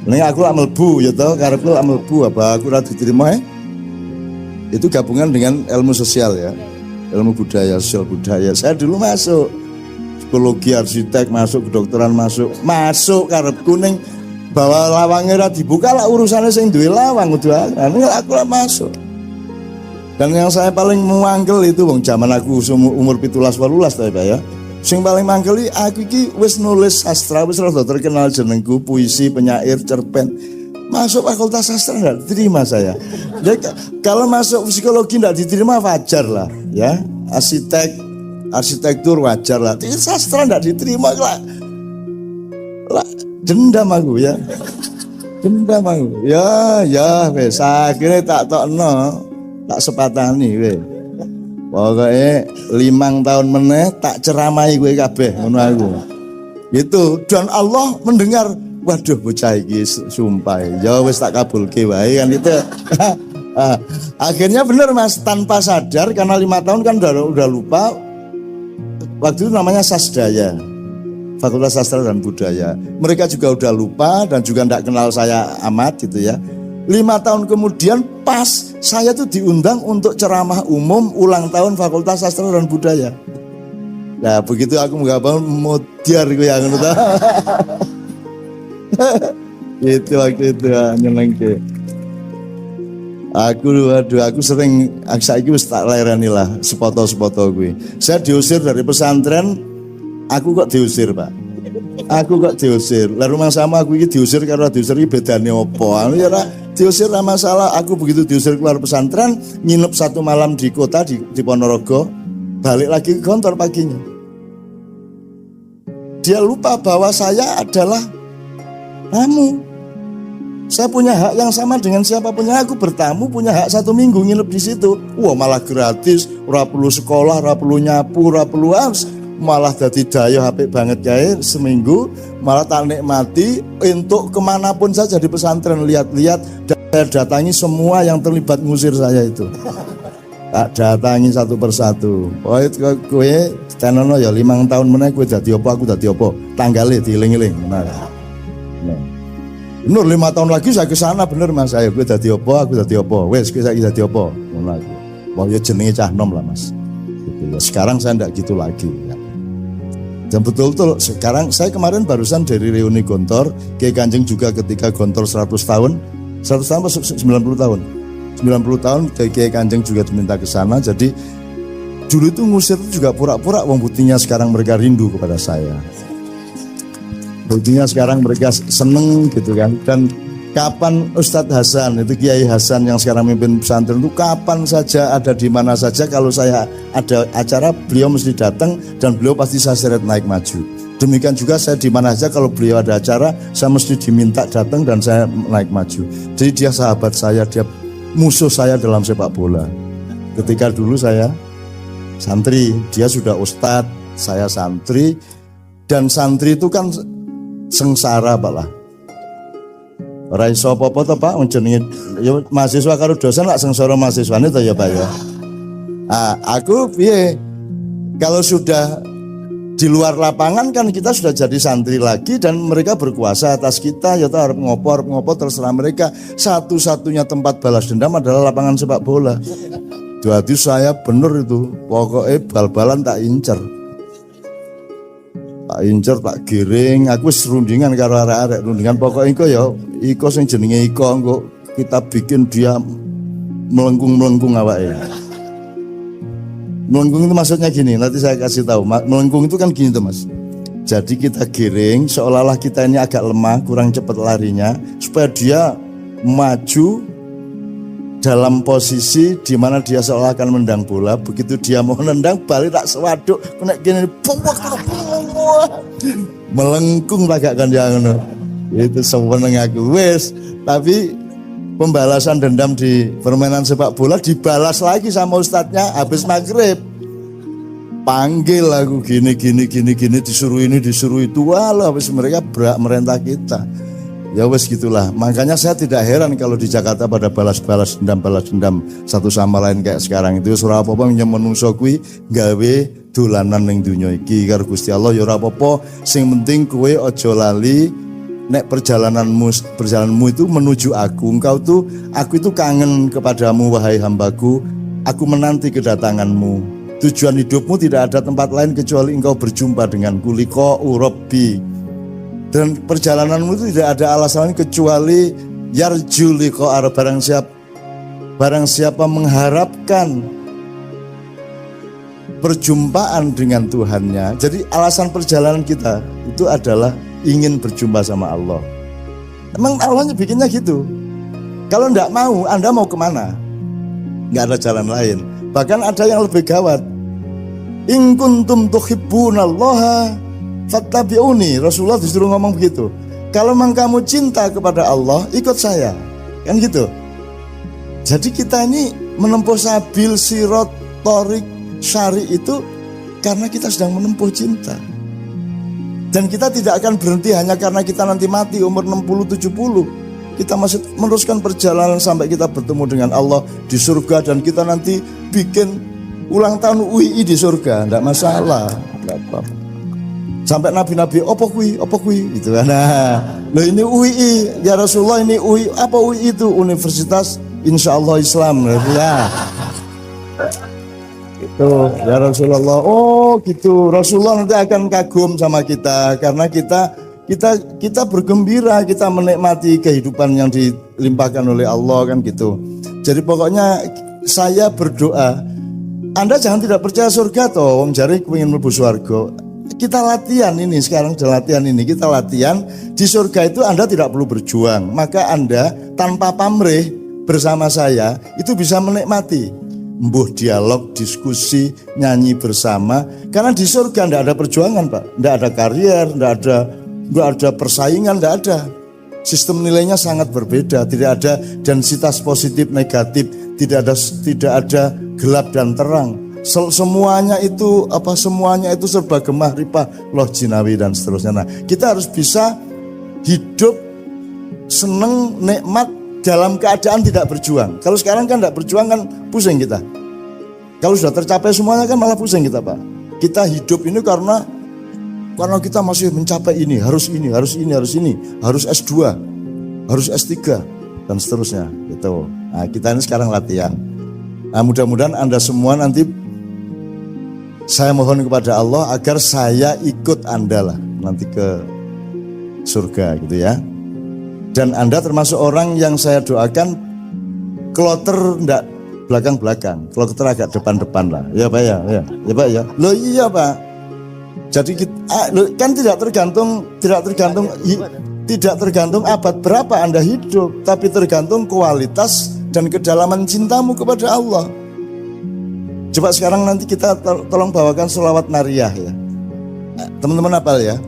Nek aku lak mlebu ya toh, karepku lak mlebu apa aku ora diterima itu gabungan dengan ilmu sosial ya. Ilmu budaya, sosial budaya. Saya dulu masuk psikologi, arsitek masuk, kedokteran masuk karepku ning bahwa lawangnya ora dibuka lah urusannya sing duwe lawang kudu aku lah masuk. Dan yang saya paling mangkel itu wong zaman aku umur 17-18 ta ya. Sing paling mangkel aku iki wis nulis sastra, wis rada terkenal jenengku, puisi, penyair, cerpen. Masuk fakultas sastra enggak diterima saya. Jadi kalau masuk psikologi enggak diterima wajar lah ya. Arsitektur wajar lah. Tapi sastra enggak diterima lah. Dendam aku ya. Dendam aku. Ya wis akhirnya tak tokno, tak sepatani wis. Pokoke 5 tahun meneh tak ceramahi kowe kabeh ngono aku. Gitu, dan Allah mendengar, waduh bocah iki sumpah. Ya wis tak kabulke wae kan itu. Akhirnya bener Mas, tanpa sadar karena 5 tahun kan udah lupa. Waktu itu namanya Sasdaya, Fakultas Sastra dan Budaya. Mereka juga udah lupa dan juga tidak kenal saya amat gitu ya. 5 tahun kemudian pas saya tuh diundang untuk ceramah umum ulang tahun Fakultas Sastra dan Budaya. Nah begitu aku nggak mau modiar gue yang itu. Itu waktu itu nyenengke. Aku sering saiki wis tak lereni lah sepoto-sepoto gue. Saya diusir dari pesantren, aku kok diusir, Pak. Aku kok diusir. Lah rumah sama aku iki diusir karo diusir iki bedane opo? Ya ora diusir ra masalah. Aku begitu diusir keluar pesantren, nginep 1 malam di kota di Ponorogo, balik lagi ke kantor paginya. Dia lupa bahwa saya adalah tamu. Saya punya hak yang sama dengan siapapun yang aku bertamu, punya hak 1 minggu nginep di situ. Wah malah gratis, ora perlu sekolah, ora perlu nyapu, ora perlu malah dadi dayo apik banget kae seminggu, malah tak nikmati untuk kemanapun saja di pesantren lihat-lihat dan saya datangi semua yang terlibat ngusir saya itu. Tak datangi satu persatu. Oh itu kowe tenono ya 5 tahun meneh kowe dadi apa aku dadi apa. Tanggale dieling-eling. Nah. Bener 5 tahun lagi saya ke sana bener Mas, saya gue dadi apa, aku dadi apa. Wes kowe saiki dadi apa? Ngono aku. Wah ya jenenge cah nom lah Mas. Gitu ya. Sekarang saya ndak gitu lagi ya. Dan betul-betul sekarang saya kemarin barusan dari reuni Gontor, Kiai Kanjeng juga ketika Gontor 100 tahun 90 tahun. 90 tahun Kiai Kanjeng juga diminta ke sana. Jadi Dulu itu ngusir itu juga pura-pura, wong buktinya sekarang mereka rindu kepada saya. Buktinya sekarang mereka seneng gitu kan. Dan kapan Ustadz Hasan, itu Kiai Hasan yang sekarang memimpin pesantren itu kapan saja, ada di mana saja, kalau saya ada acara beliau mesti datang dan beliau pasti saya seret naik maju. Demikian juga saya di mana saja kalau beliau ada acara, saya mesti diminta datang dan saya naik maju. Jadi dia sahabat saya, dia musuh saya dalam sepak bola. Ketika dulu saya santri, dia sudah ustadz, saya santri, dan santri itu kan sengsara Pak lah. Ora iso apa-apa to Pak, jenenge ya mahasiswa karo dosen lak sengsara mahasiswane to ya Pak ya. Aku piye? Kalau sudah di luar lapangan kan kita sudah jadi santri lagi dan mereka berkuasa atas kita, ya toh harus ngopo terserah mereka. Satu-satunya tempat balas dendam adalah lapangan sepak bola. Jadi saya bener itu, pokoknya bal-balan tak incer, tak giring. Aku serundingan karo arek-arek, rundingan pokoknya iko sing jenenge iko, kok kita bikin dia melengkung awake. Melengkung itu maksudnya gini, nanti saya kasih tahu. Melengkung itu kan gini tuh Mas. Jadi kita giring, seolah-olah kita ini agak lemah, kurang cepat larinya, supaya dia maju dalam posisi di mana dia seolah akan mendang bola. Begitu dia mau nendang, balik tak sewaduk, kena gini, melengkung bagaikan yang itu seweneng aku wes. Tapi pembalasan dendam di permainan sepak bola dibalas lagi sama ustadznya habis maghrib. Panggil aku gini, disuruh ini, disuruh itu. Walah, habis mereka berak merentah kita. Ya wes gitulah. Makanya saya tidak heran kalau di Jakarta pada balas dendam satu sama lain kayak sekarang itu. Surah apa-apa yang menungso kuwi gawe dolanan ning dunya iki karo Gusti Allah ya ora apa-apa. Sing penting kowe aja lali nek perjalananmu itu menuju aku. Aku itu kangen kepadamu wahai hambaku. Aku menanti kedatanganmu. Tujuan hidupmu tidak ada tempat lain kecuali engkau berjumpa denganku. Liqa'u Rabbi. Dan perjalananmu itu tidak ada alasan kecuali yarju liqa, barang siapa mengharapkan perjumpaan dengan Tuhannya. Jadi alasan perjalanan kita itu adalah ingin berjumpa sama Allah. Emang Allahnya bikinnya gitu. Kalau enggak mau, Anda mau kemana? Enggak ada jalan lain. Bahkan ada yang lebih gawat. In kuntum tuhibbunallaha fattabi'uni. Rasulullah disuruh ngomong begitu. Kalau memang kamu cinta kepada Allah, ikut saya. Kan gitu. Jadi kita ini menempuh sabil sirat torik syari itu karena kita sedang menempuh cinta. Dan kita tidak akan berhenti hanya karena kita nanti mati umur 60-70. Kita masih meneruskan perjalanan sampai kita bertemu dengan Allah di surga. Dan kita nanti bikin ulang tahun UI di surga. Tidak masalah, tidak apa-apa. Sampai nabi-nabi opo kui gitu kan. Nah, loh ini UI ya Rasulullah, ini UI apa UI itu? Universitas Insyaallah Islam. Nah, itu ya Rasulullah. Oh gitu, Rasulullah nanti akan kagum sama kita karena kita bergembira, kita menikmati kehidupan yang dilimpahkan oleh Allah kan gitu. Jadi pokoknya saya berdoa, Anda jangan tidak percaya surga toh, wong jare kepengin mlebu surga. Kita latihan ini sekarang, kita latihan di surga itu Anda tidak perlu berjuang, maka Anda tanpa pamrih bersama saya itu bisa menikmati mbuh dialog, diskusi, nyanyi bersama. Karena di surga tidak ada perjuangan Pak, tidak ada karier, tidak ada persaingan, tidak ada. Sistem nilainya sangat berbeda, tidak ada densitas positif negatif, tidak ada gelap dan terang. Semuanya itu serba gemah ripah loh jinawi dan seterusnya. Nah, kita harus bisa hidup seneng nikmat dalam keadaan tidak berjuang. Kalau sekarang kan tidak berjuang kan pusing kita. Kalau sudah tercapai semuanya kan malah pusing kita Pak. Kita hidup ini karena kita masih mencapai ini, harus S2, harus S3 dan seterusnya gitu. Nah, kita ini sekarang latihan. Nah, mudah-mudahan Anda semua nanti, saya mohon kepada Allah agar saya ikut Anda lah nanti ke surga gitu ya. Dan Anda termasuk orang yang saya doakan kloter belakang-belakang. Kalau kita agak depan-depan lah. Ya Pak ya. Ya Pak ya. Loh iya Pak. Jadi kita, kan tidak tergantung abad berapa Anda hidup, tapi tergantung kualitas dan kedalaman cintamu kepada Allah. Coba sekarang nanti kita tolong bawakan sholawat nariyah ya. Teman-teman hafal ya.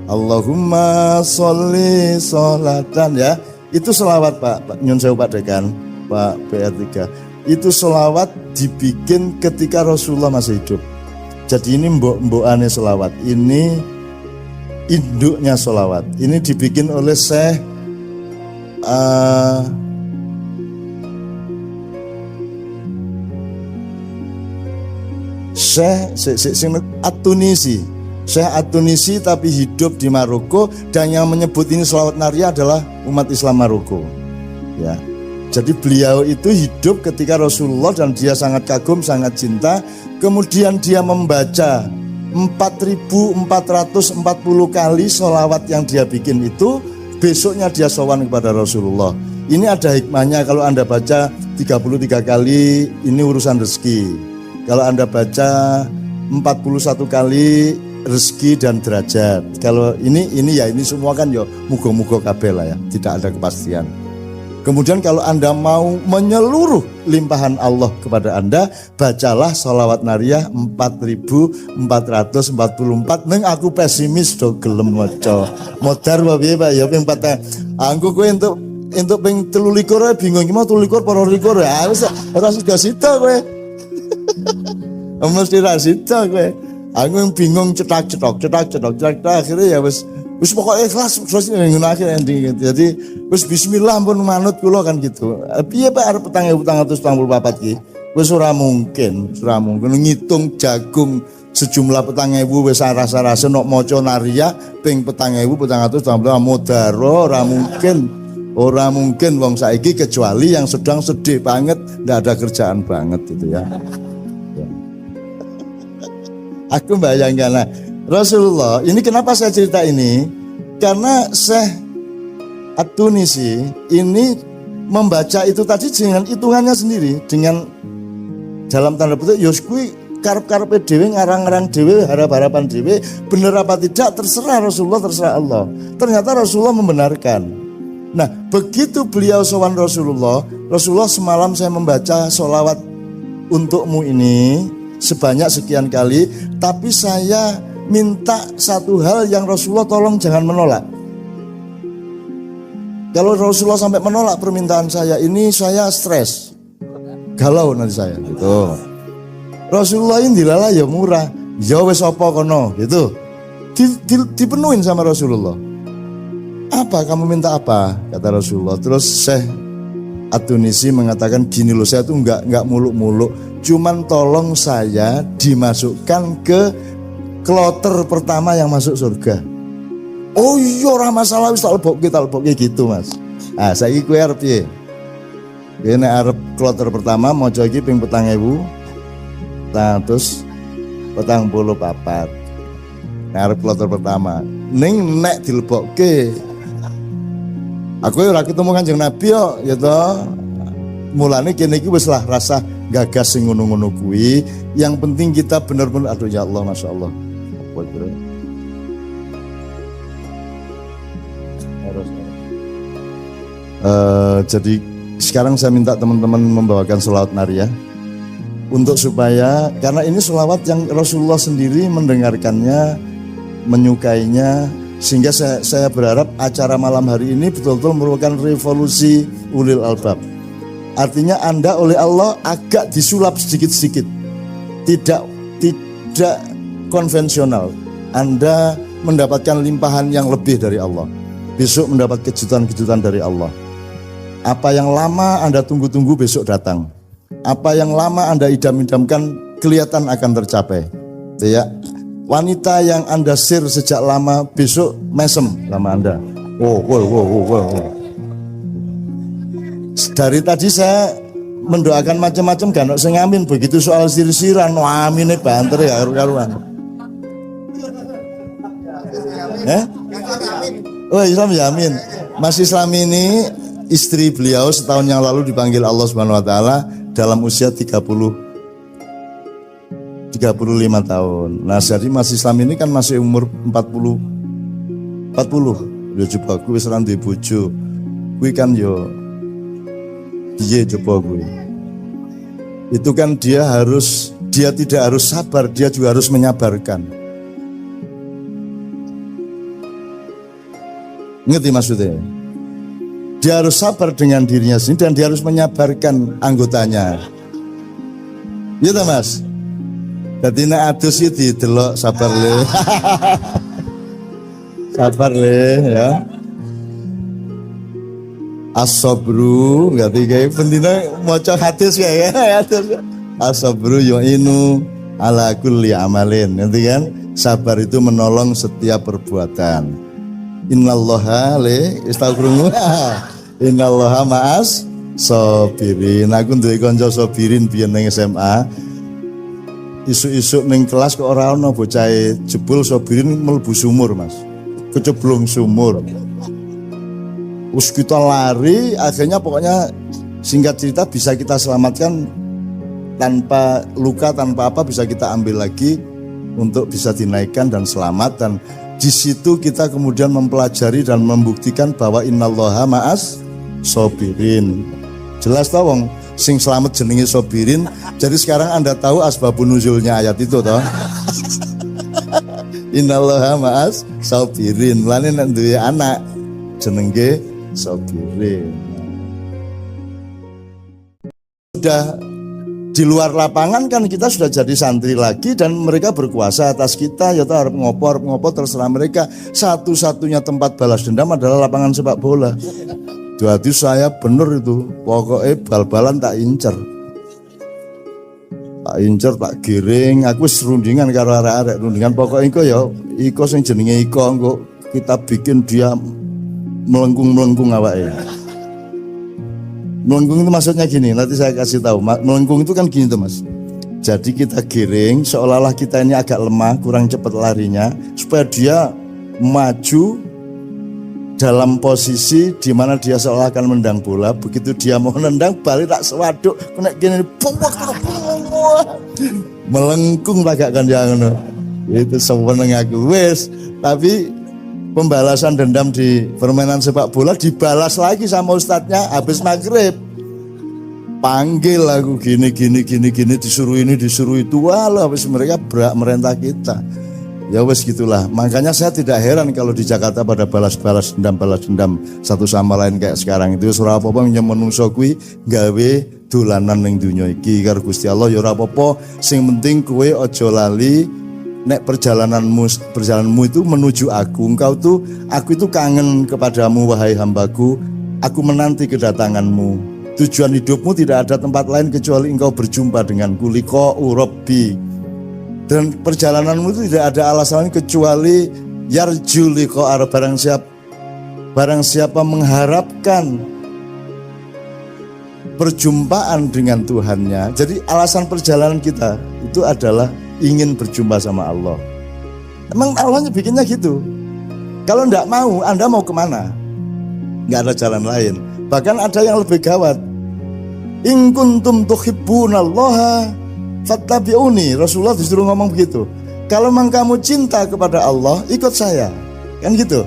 Allahumma sholli sholatan ya. Itu sholawat Pak Nyun Sewu Pak Dekan, Pak PR3. Itu sholawat dibikin ketika Rasulullah masih hidup. Jadi ini mbok-mbokane sholawat. Ini induknya sholawat. Ini dibikin oleh Syekh At-Tunisi. Syekh At-Tunisi tapi hidup di Maroko, dan yang menyebut ini sholawat nariyah adalah umat Islam Maroko. Ya. Jadi beliau itu hidup ketika Rasulullah dan dia sangat kagum, sangat cinta. Kemudian dia membaca 4.440 kali sholawat yang dia bikin itu. Besoknya dia sowan kepada Rasulullah. Ini ada hikmahnya, kalau Anda baca 33 kali ini urusan rezeki. Kalau Anda baca 41 kali rezeki dan derajat. Kalau ini ya ini semua kan ya muga-muga kabeh lah ya, tidak ada kepastian. Kemudian kalau Anda mau menyeluruh limpahan Allah kepada Anda, bacalah sholawat nariyah 4.444. Neng aku pesimis do gelem maca. Modar wae Pak ya ping 4. Anggo kowe entuk ping 23 bingung iki mau 23 para 24 ya wis ora sida-sida kowe. Mesti ra sida kowe. Aku yang bingung cetak akhirnya ya wis pokoknya ikhlas terus ngono akhir ending gitu. Jadi wis bismillah pun manut kula kan gitu. Piye Pak arep 4.444 ki? Wis ora mungkin ngitung jagung sejumlah 4.000 wis rasa-rasa nok maca nariyah ping 4.444 modaro ora mungkin wong saiki kecuali yang sedang sedih banget, ndak ada kerjaan banget gitu ya. Aku bayangkan lah, Rasulullah, ini kenapa saya cerita ini? Karena Syekh At-Tunisi ini membaca itu tadi dengan hitungannya sendiri, dengan dalam tanda petik yos kuwi karep-karepe dhewe, ngarang-ngarang dhewe, harap-harapan dhewe, bener apa tidak terserah Rasulullah, terserah Allah. Ternyata Rasulullah membenarkan. Nah, begitu beliau sowan Rasulullah semalam saya membaca sholawat untukmu ini sebanyak sekian kali, tapi saya minta satu hal yang Rasulullah tolong jangan menolak. Kalau Rasulullah sampai menolak permintaan saya ini, saya stres, galau nanti saya gitu. Rasulullah ini dilala ya murah, ya wis apa kono gitu, dipenuhin sama Rasulullah. Apa kamu minta apa? Kata Rasulullah. Terus Syekh At-Tunisi mengatakan gini loh, saya tuh nggak muluk-muluk, cuman tolong saya dimasukkan ke kloter pertama yang masuk surga. Oh iya ora masalah wis tak lebokke gitu Mas. Ah saiki kowe arep piye? Kowe nek arep kloter pertama maca iki ping 4.000 144. Nek arep kloter pertama ning nek dilebokke aku ora ketemu Kanjeng Nabi yo ya toh. Mulane kene iki wis lah rasa gagas sing ngono-ngono kuwi. Yang penting kita bener-bener aduh ya Allah masyaallah. Jadi sekarang saya minta teman-teman membawakan sholawat nariyah untuk supaya, karena ini sholawat yang Rasulullah sendiri mendengarkannya, menyukainya, sehingga saya berharap acara malam hari ini betul-betul merupakan revolusi ulil albab. Artinya Anda oleh Allah agak disulap sedikit-sedikit, tidak konvensional. Anda mendapatkan limpahan yang lebih dari Allah. Besok mendapat kejutan-kejutan dari Allah. Apa yang lama Anda tunggu-tunggu besok datang. Apa yang lama Anda idam-idamkan kelihatan akan tercapai. Ya. Wanita yang Anda sir sejak lama besok mesem sama Anda. Wow. Dari tadi saya mendoakan macam-macam kan, saya ngamin begitu soal sir-siran, amine banter ya karuan. Oh Islam yamin. Mas Islam ini istri beliau setahun yang lalu dipanggil Allah Subhanahu Wa Taala dalam usia 35 tahun. Nah, jadi Mas Islam ini kan masih umur 40. Yo coba kuwi wis ora duwe bojo. Kuwi kan yo piye coba kuwi. Itu kan dia tidak harus sabar, dia juga harus menyabarkan. Ngerti maksudnya? Dia harus sabar dengan dirinya sendiri dan dia harus menyabarkan anggotanya. Iya tak Mas? Jadi nek adus iki didelok sabar le. Sabar le ya. As-sabru ngerti kae pendina maca hadis ya. As-sabru yu'inu ala kulli amalin. Ngerti kan? Sabar itu menolong setiap perbuatan. Innallaha le istaghfirullah. Innallaha ma'as sabirin. Aku duwe kanca sabirin biyen ning SMA. Isuk-isuk ning kelas kok ora ana bocah jebul sabirin mlebu sumur, Mas. Keceblong sumur. Us kita lari, akhirnya pokoknya singkat cerita bisa kita selamatkan tanpa luka, tanpa apa bisa kita ambil lagi untuk bisa dinaikkan dan selamat. Dan di situ kita kemudian mempelajari dan membuktikan bahwa innallaha ma'as sabirin. Jelas toh wong sing selamat jenenge sabirin. Jadi sekarang Anda tahu asbabun nuzulnya ayat itu toh. Innallaha ma'as sabirin. Lane nek duwe anak jenenge sabirin. Sudah di luar lapangan kan kita sudah jadi santri lagi dan mereka berkuasa atas kita, ya harap ngopo terserah mereka. Satu-satunya tempat balas dendam adalah lapangan sepak bola. Jadi saya bener itu, pokoknya bal-balan tak incer, tak giring. Aku serundingan karo arek-arek rundingan. Pokoknya iko sing jenenge iko kita bikin dia melengkung awake. Melengkung itu maksudnya gini, nanti saya kasih tahu. Melengkung itu kan gini tuh Mas. Jadi kita giring seolah-olah kita ini agak lemah, kurang cepat larinya, supaya dia maju dalam posisi di mana dia seolah akan menendang bola. Begitu dia mau nendang, balik tak sewaduk, kena gini, melengkung tagak kan jangan. Itu seweneng aku wes. Tapi pembalasan dendam di permainan sepak bola dibalas lagi sama ustadznya habis maghrib. Panggil aku gini disuruh ini disuruh itu. Walah habis mereka berak merentah kita. Ya wes gitulah. Makanya saya tidak heran kalau di Jakarta pada balas dendam satu sama lain kayak sekarang itu. Ora apa-apa menyang menungso kuwi gawe dolanan ning donya iki karo Gusti Allah ya ora apa-apa. Sing penting kowe aja lali nek perjalananmu itu menuju aku. Aku itu kangen kepadamu wahai hambaku. Aku menanti kedatanganmu. Tujuan hidupmu tidak ada tempat lain kecuali engkau berjumpa denganku. Liqa'u Rabbi. Dan perjalananmu itu tidak ada alasan kecuali yarju liqa'a. Barang siapa mengharapkan perjumpaan dengan Tuhannya. Jadi alasan perjalanan kita itu adalah ingin berjumpa sama Allah. Emang Allahnya bikinnya gitu. Kalau enggak mau, Anda mau kemana? Enggak ada jalan lain. Bahkan ada yang lebih gawat. In kuntum tuhibbunallaha fattabi'uni. Rasulullah disuruh ngomong begitu. Kalau memang kamu cinta kepada Allah, ikut saya. Kan gitu.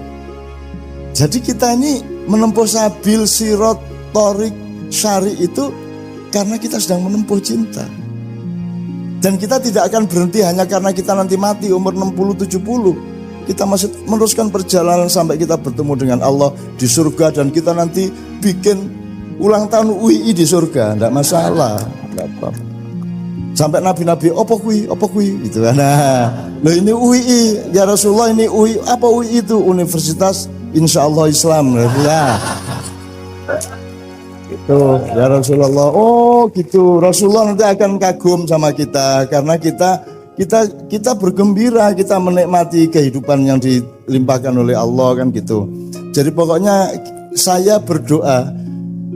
Jadi kita ini menempuh sabil sirat torik syari itu karena kita sedang menempuh cinta. Dan kita tidak akan berhenti hanya karena kita nanti mati umur 60-70. Kita masih meneruskan perjalanan sampai kita bertemu dengan Allah di surga. Dan kita nanti bikin ulang tahun UI di surga. Tidak masalah. Tidak apa-apa. Sampai nabi-nabi, opo kui gitu kan. Nah, loh ini UI. Ya Rasulullah ini UI. Apa UI itu? Universitas Insya Allah Islam. Ya. Itu ya Rasulullah. Oh gitu. Rasulullah nanti akan kagum sama kita karena kita bergembira, kita menikmati kehidupan yang dilimpahkan oleh Allah kan gitu. Jadi pokoknya saya berdoa,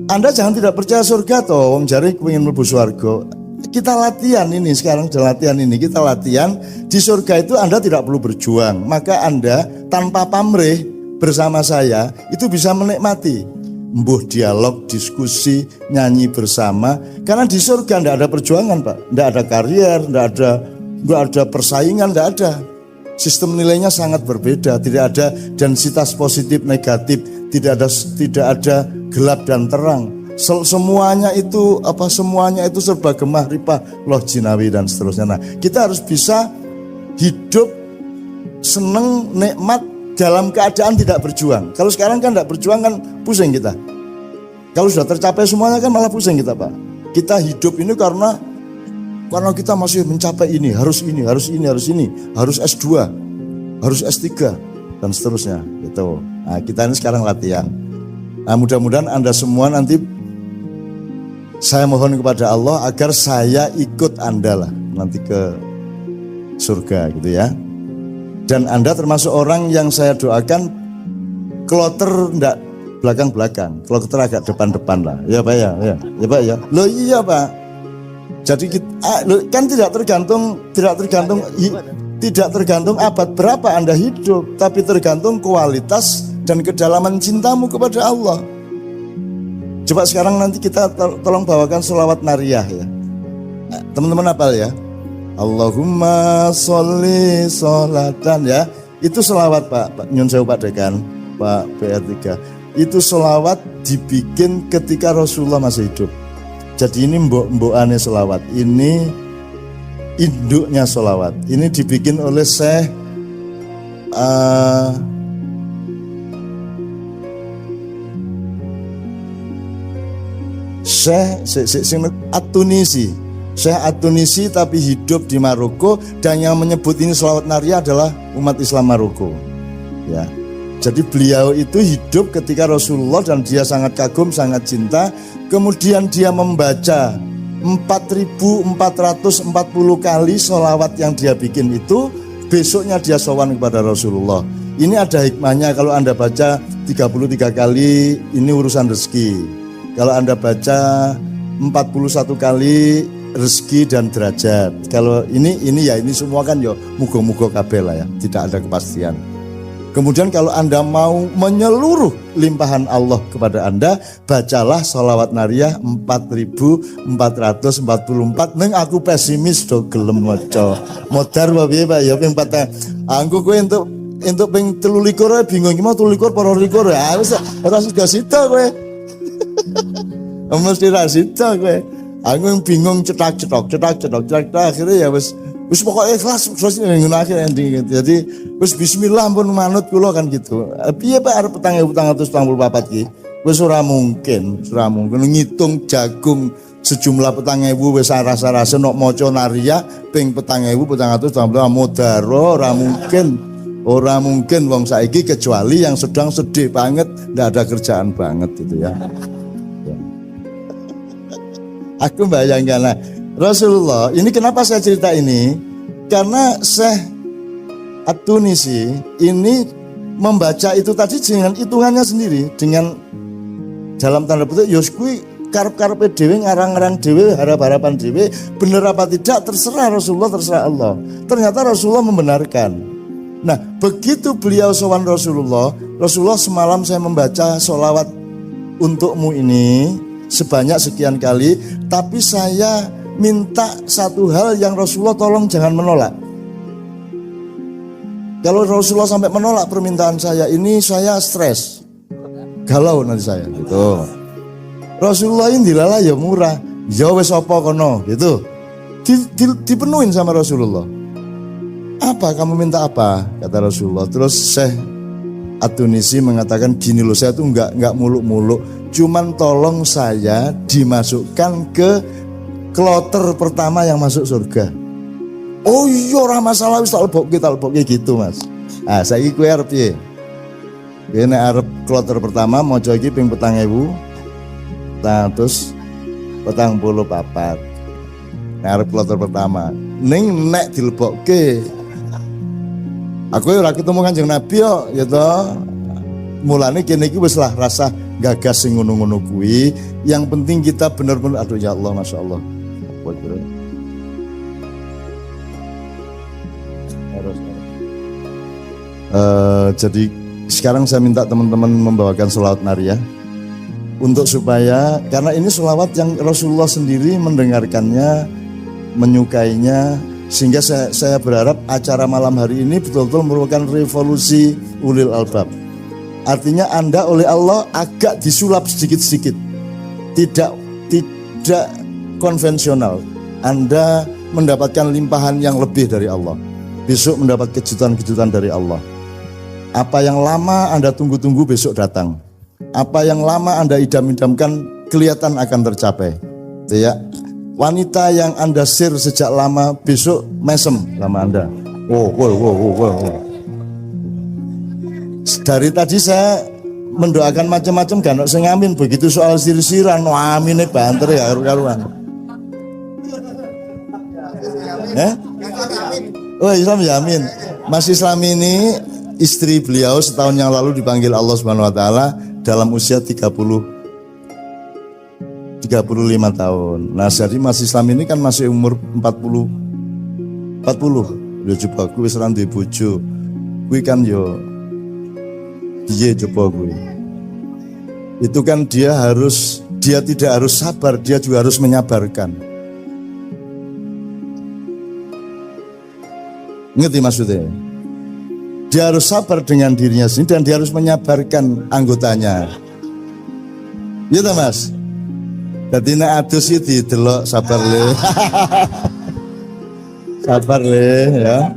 Anda jangan tidak percaya surga toh, wong jare pengen mlebu surga. Kita latihan ini sekarang, kita latihan di surga itu Anda tidak perlu berjuang, maka Anda tanpa pamrih bersama saya itu bisa menikmati. mbuh dialog, diskusi, nyanyi bersama. Karena di surga tidak ada perjuangan, Pak. Tidak ada karier, tidak ada persaingan, tidak ada. Sistem nilainya sangat berbeda. Tidak ada densitas positif negatif, tidak ada gelap dan terang. Semuanya itu serba gemah ripah loh jinawi dan seterusnya. Nah, kita harus bisa hidup seneng nikmat dalam keadaan tidak berjuang. Kalau sekarang kan tidak berjuang kan pusing kita. Kalau sudah tercapai semuanya kan malah pusing kita, Pak. Kita hidup ini karena kita masih mencapai ini, harus S2, harus S3 dan seterusnya gitu. Nah, kita ini sekarang latihan. Nah, mudah-mudahan Anda semua nanti, saya mohon kepada Allah agar saya ikut Anda lah nanti ke surga gitu ya. Dan Anda termasuk orang yang saya doakan kloter enggak belakang-belakang, kloter agak depan-depan lah. Ya Pak ya, ya Pak ya. Loh iya Pak. Jadi kan tidak tergantung abad berapa Anda hidup, tapi tergantung kualitas dan kedalaman cintamu kepada Allah. Coba sekarang nanti kita tolong bawakan sholawat nariyah ya. Teman-teman hafal ya. Allahumma sholli sholatan ya. Itu sholawat Pak Nyun Sewu Pak Dekan, Pak PR3. Itu sholawat dibikin ketika Rasulullah masih hidup. Jadi ini mbok-mbokane sholawat. Ini induknya sholawat. Ini dibikin oleh Syekh At-Tunisi. Syekh At-Tunisi tapi hidup di Maroko, dan yang menyebut ini sholawat nariyah adalah umat Islam Maroko. Ya. Jadi beliau itu hidup ketika Rasulullah dan dia sangat kagum, sangat cinta. Kemudian dia membaca 4.440 kali sholawat yang dia bikin itu. Besoknya dia sowan kepada Rasulullah. Ini ada hikmahnya, kalau Anda baca 33 kali ini urusan rezeki. Kalau Anda baca 41 kali rezeki dan derajat. Kalau ini semua kan ya muga-muga kabeh lah ya, tidak ada kepastian. Kemudian kalau Anda mau menyeluruh limpahan Allah kepada Anda, bacalah sholawat nariyah 4.444. Neng aku pesimis do gelem maca. Modar apa piye Pak ya ping 4. Anggo kowe entuk ping 23 bingung iki mau 23 para 24 ya wis ora sida sida kowe. Mesti ra sida kowe. Aku bingung cetak akhirnya ya wis pokoknya ikhlas terus ngono akhir ending. Jadi wis bismillah pun manut kula kan gitu. Piye Pak arep 4.444 ki? Wis ora mungkin ngitung jagung sejumlah 4.000 wis rasa-rasa nok maca nariyah ping 4.444 modaro ora mungkin wong saiki kecuali yang sedang sedih banget, ndak ada kerjaan banget gitu ya. Aku bayangkan lah Rasulullah, ini kenapa saya cerita ini? Karena Syekh At-Tunisi ini membaca itu tadi dengan hitungannya sendiri, dengan dalam tanda petik yos kuwi karep-karepe dhewe, ngarang-ngarang dhewe, harap-harapan dhewe, bener apa tidak terserah Rasulullah, terserah Allah. Ternyata Rasulullah membenarkan. Nah, begitu beliau sowan Rasulullah semalam saya membaca sholawat untukmu ini sebanyak sekian kali, tapi saya minta satu hal yang Rasulullah tolong jangan menolak. Kalau Rasulullah sampai menolak permintaan saya ini, saya stres, galau nanti saya gitu. Rasulullah ini dilala ya murah, ya wes apa kono gitu, dipenuhin sama Rasulullah. Apa kamu minta apa? Kata Rasulullah. Terus Syekh At-Tunisi mengatakan gini loh, saya tuh nggak muluk-muluk, cuman tolong saya dimasukkan ke kloter pertama yang masuk surga. Oh iya ora masalah wis tak lebokke gitu Mas. Ah saiki kowe arep piye? Kowe nek arep kloter pertama maca iki ping 4.000 444. Nek arep kloter pertama ning nek dilebokke aku ora ketemu Kanjeng Nabi yo ya toh. Mulane kene iki wis lah rasa gagas sing ngono-ngono kuwi. Yang penting kita bener-bener aduh ya Allah masyaallah. Jadi sekarang saya minta teman-teman membawakan sholawat nariyah. untuk supaya, karena ini sholawat yang Rasulullah sendiri mendengarkannya, menyukainya, sehingga saya berharap acara malam hari ini betul-betul merupakan revolusi ulil albab. Artinya Anda oleh Allah agak disulap sedikit-sedikit, tidak konvensional. Anda mendapatkan limpahan yang lebih dari Allah. Besok mendapat kejutan-kejutan dari Allah. Apa yang lama Anda tunggu-tunggu besok datang. Apa yang lama Anda idam-idamkan kelihatan akan tercapai. Ya. Wanita yang Anda share sejak lama besok mesem sama Anda. Wow. Dari tadi saya mendoakan macam-macam kan, saya ngamin begitu soal sir-siran, amine banter ya karu-karuan. Oh Islam Yamin, Mas Islam ini istri beliau setahun yang lalu dipanggil Allah Subhanahu Wa Taala dalam usia 35 tahun. Nah jadi Mas Islam ini kan masih umur 40. Yo coba kuwi wis ra duwe bojo. Kuwi kan yo piye coba kuwi. Itu kan dia tidak harus sabar, dia juga harus menyabarkan. Ngerti maksudnya? Dia harus sabar dengan dirinya sendiri dan dia harus menyabarkan anggotanya. Iya tak Mas? Jadi nek adus iki didelok sabar le. Sabar le ya.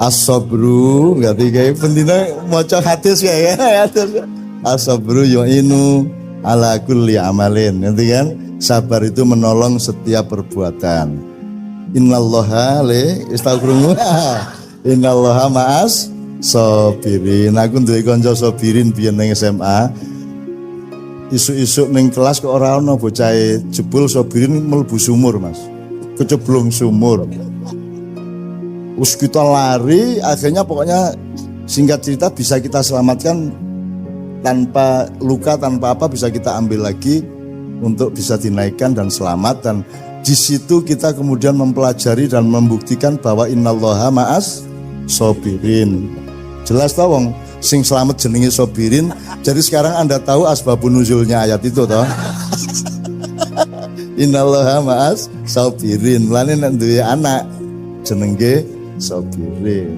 As-sabru ngerti kae pentina maca hadis kae ya. As-sabru yu'inu ala kulli amalin. Ngerti kan? Sabar itu menolong setiap perbuatan. Innallaha le istaghfirullah. Innallaha ma'as sabirin. Aku duwe kanca sabirin biyen ning SMA. Isuk-isuk ning kelas kok ora ana bocahe jebul sabirin mlebu sumur, Mas. Keceblung sumur. Terus kita lari, akhirnya pokoknya singkat cerita bisa kita selamatkan tanpa luka, tanpa apa bisa kita ambil lagi untuk bisa dinaikkan dan selamat. Dan di situ kita kemudian mempelajari dan membuktikan bahwa innallaha ma'as sabirin. Jelas tau wong sing selamat jenenge sabirin. Jadi sekarang Anda tahu asbabun nuzulnya ayat itu toh. Innallaha ma'as sabirin. Mulane nek duwe anak jenenge sabirin.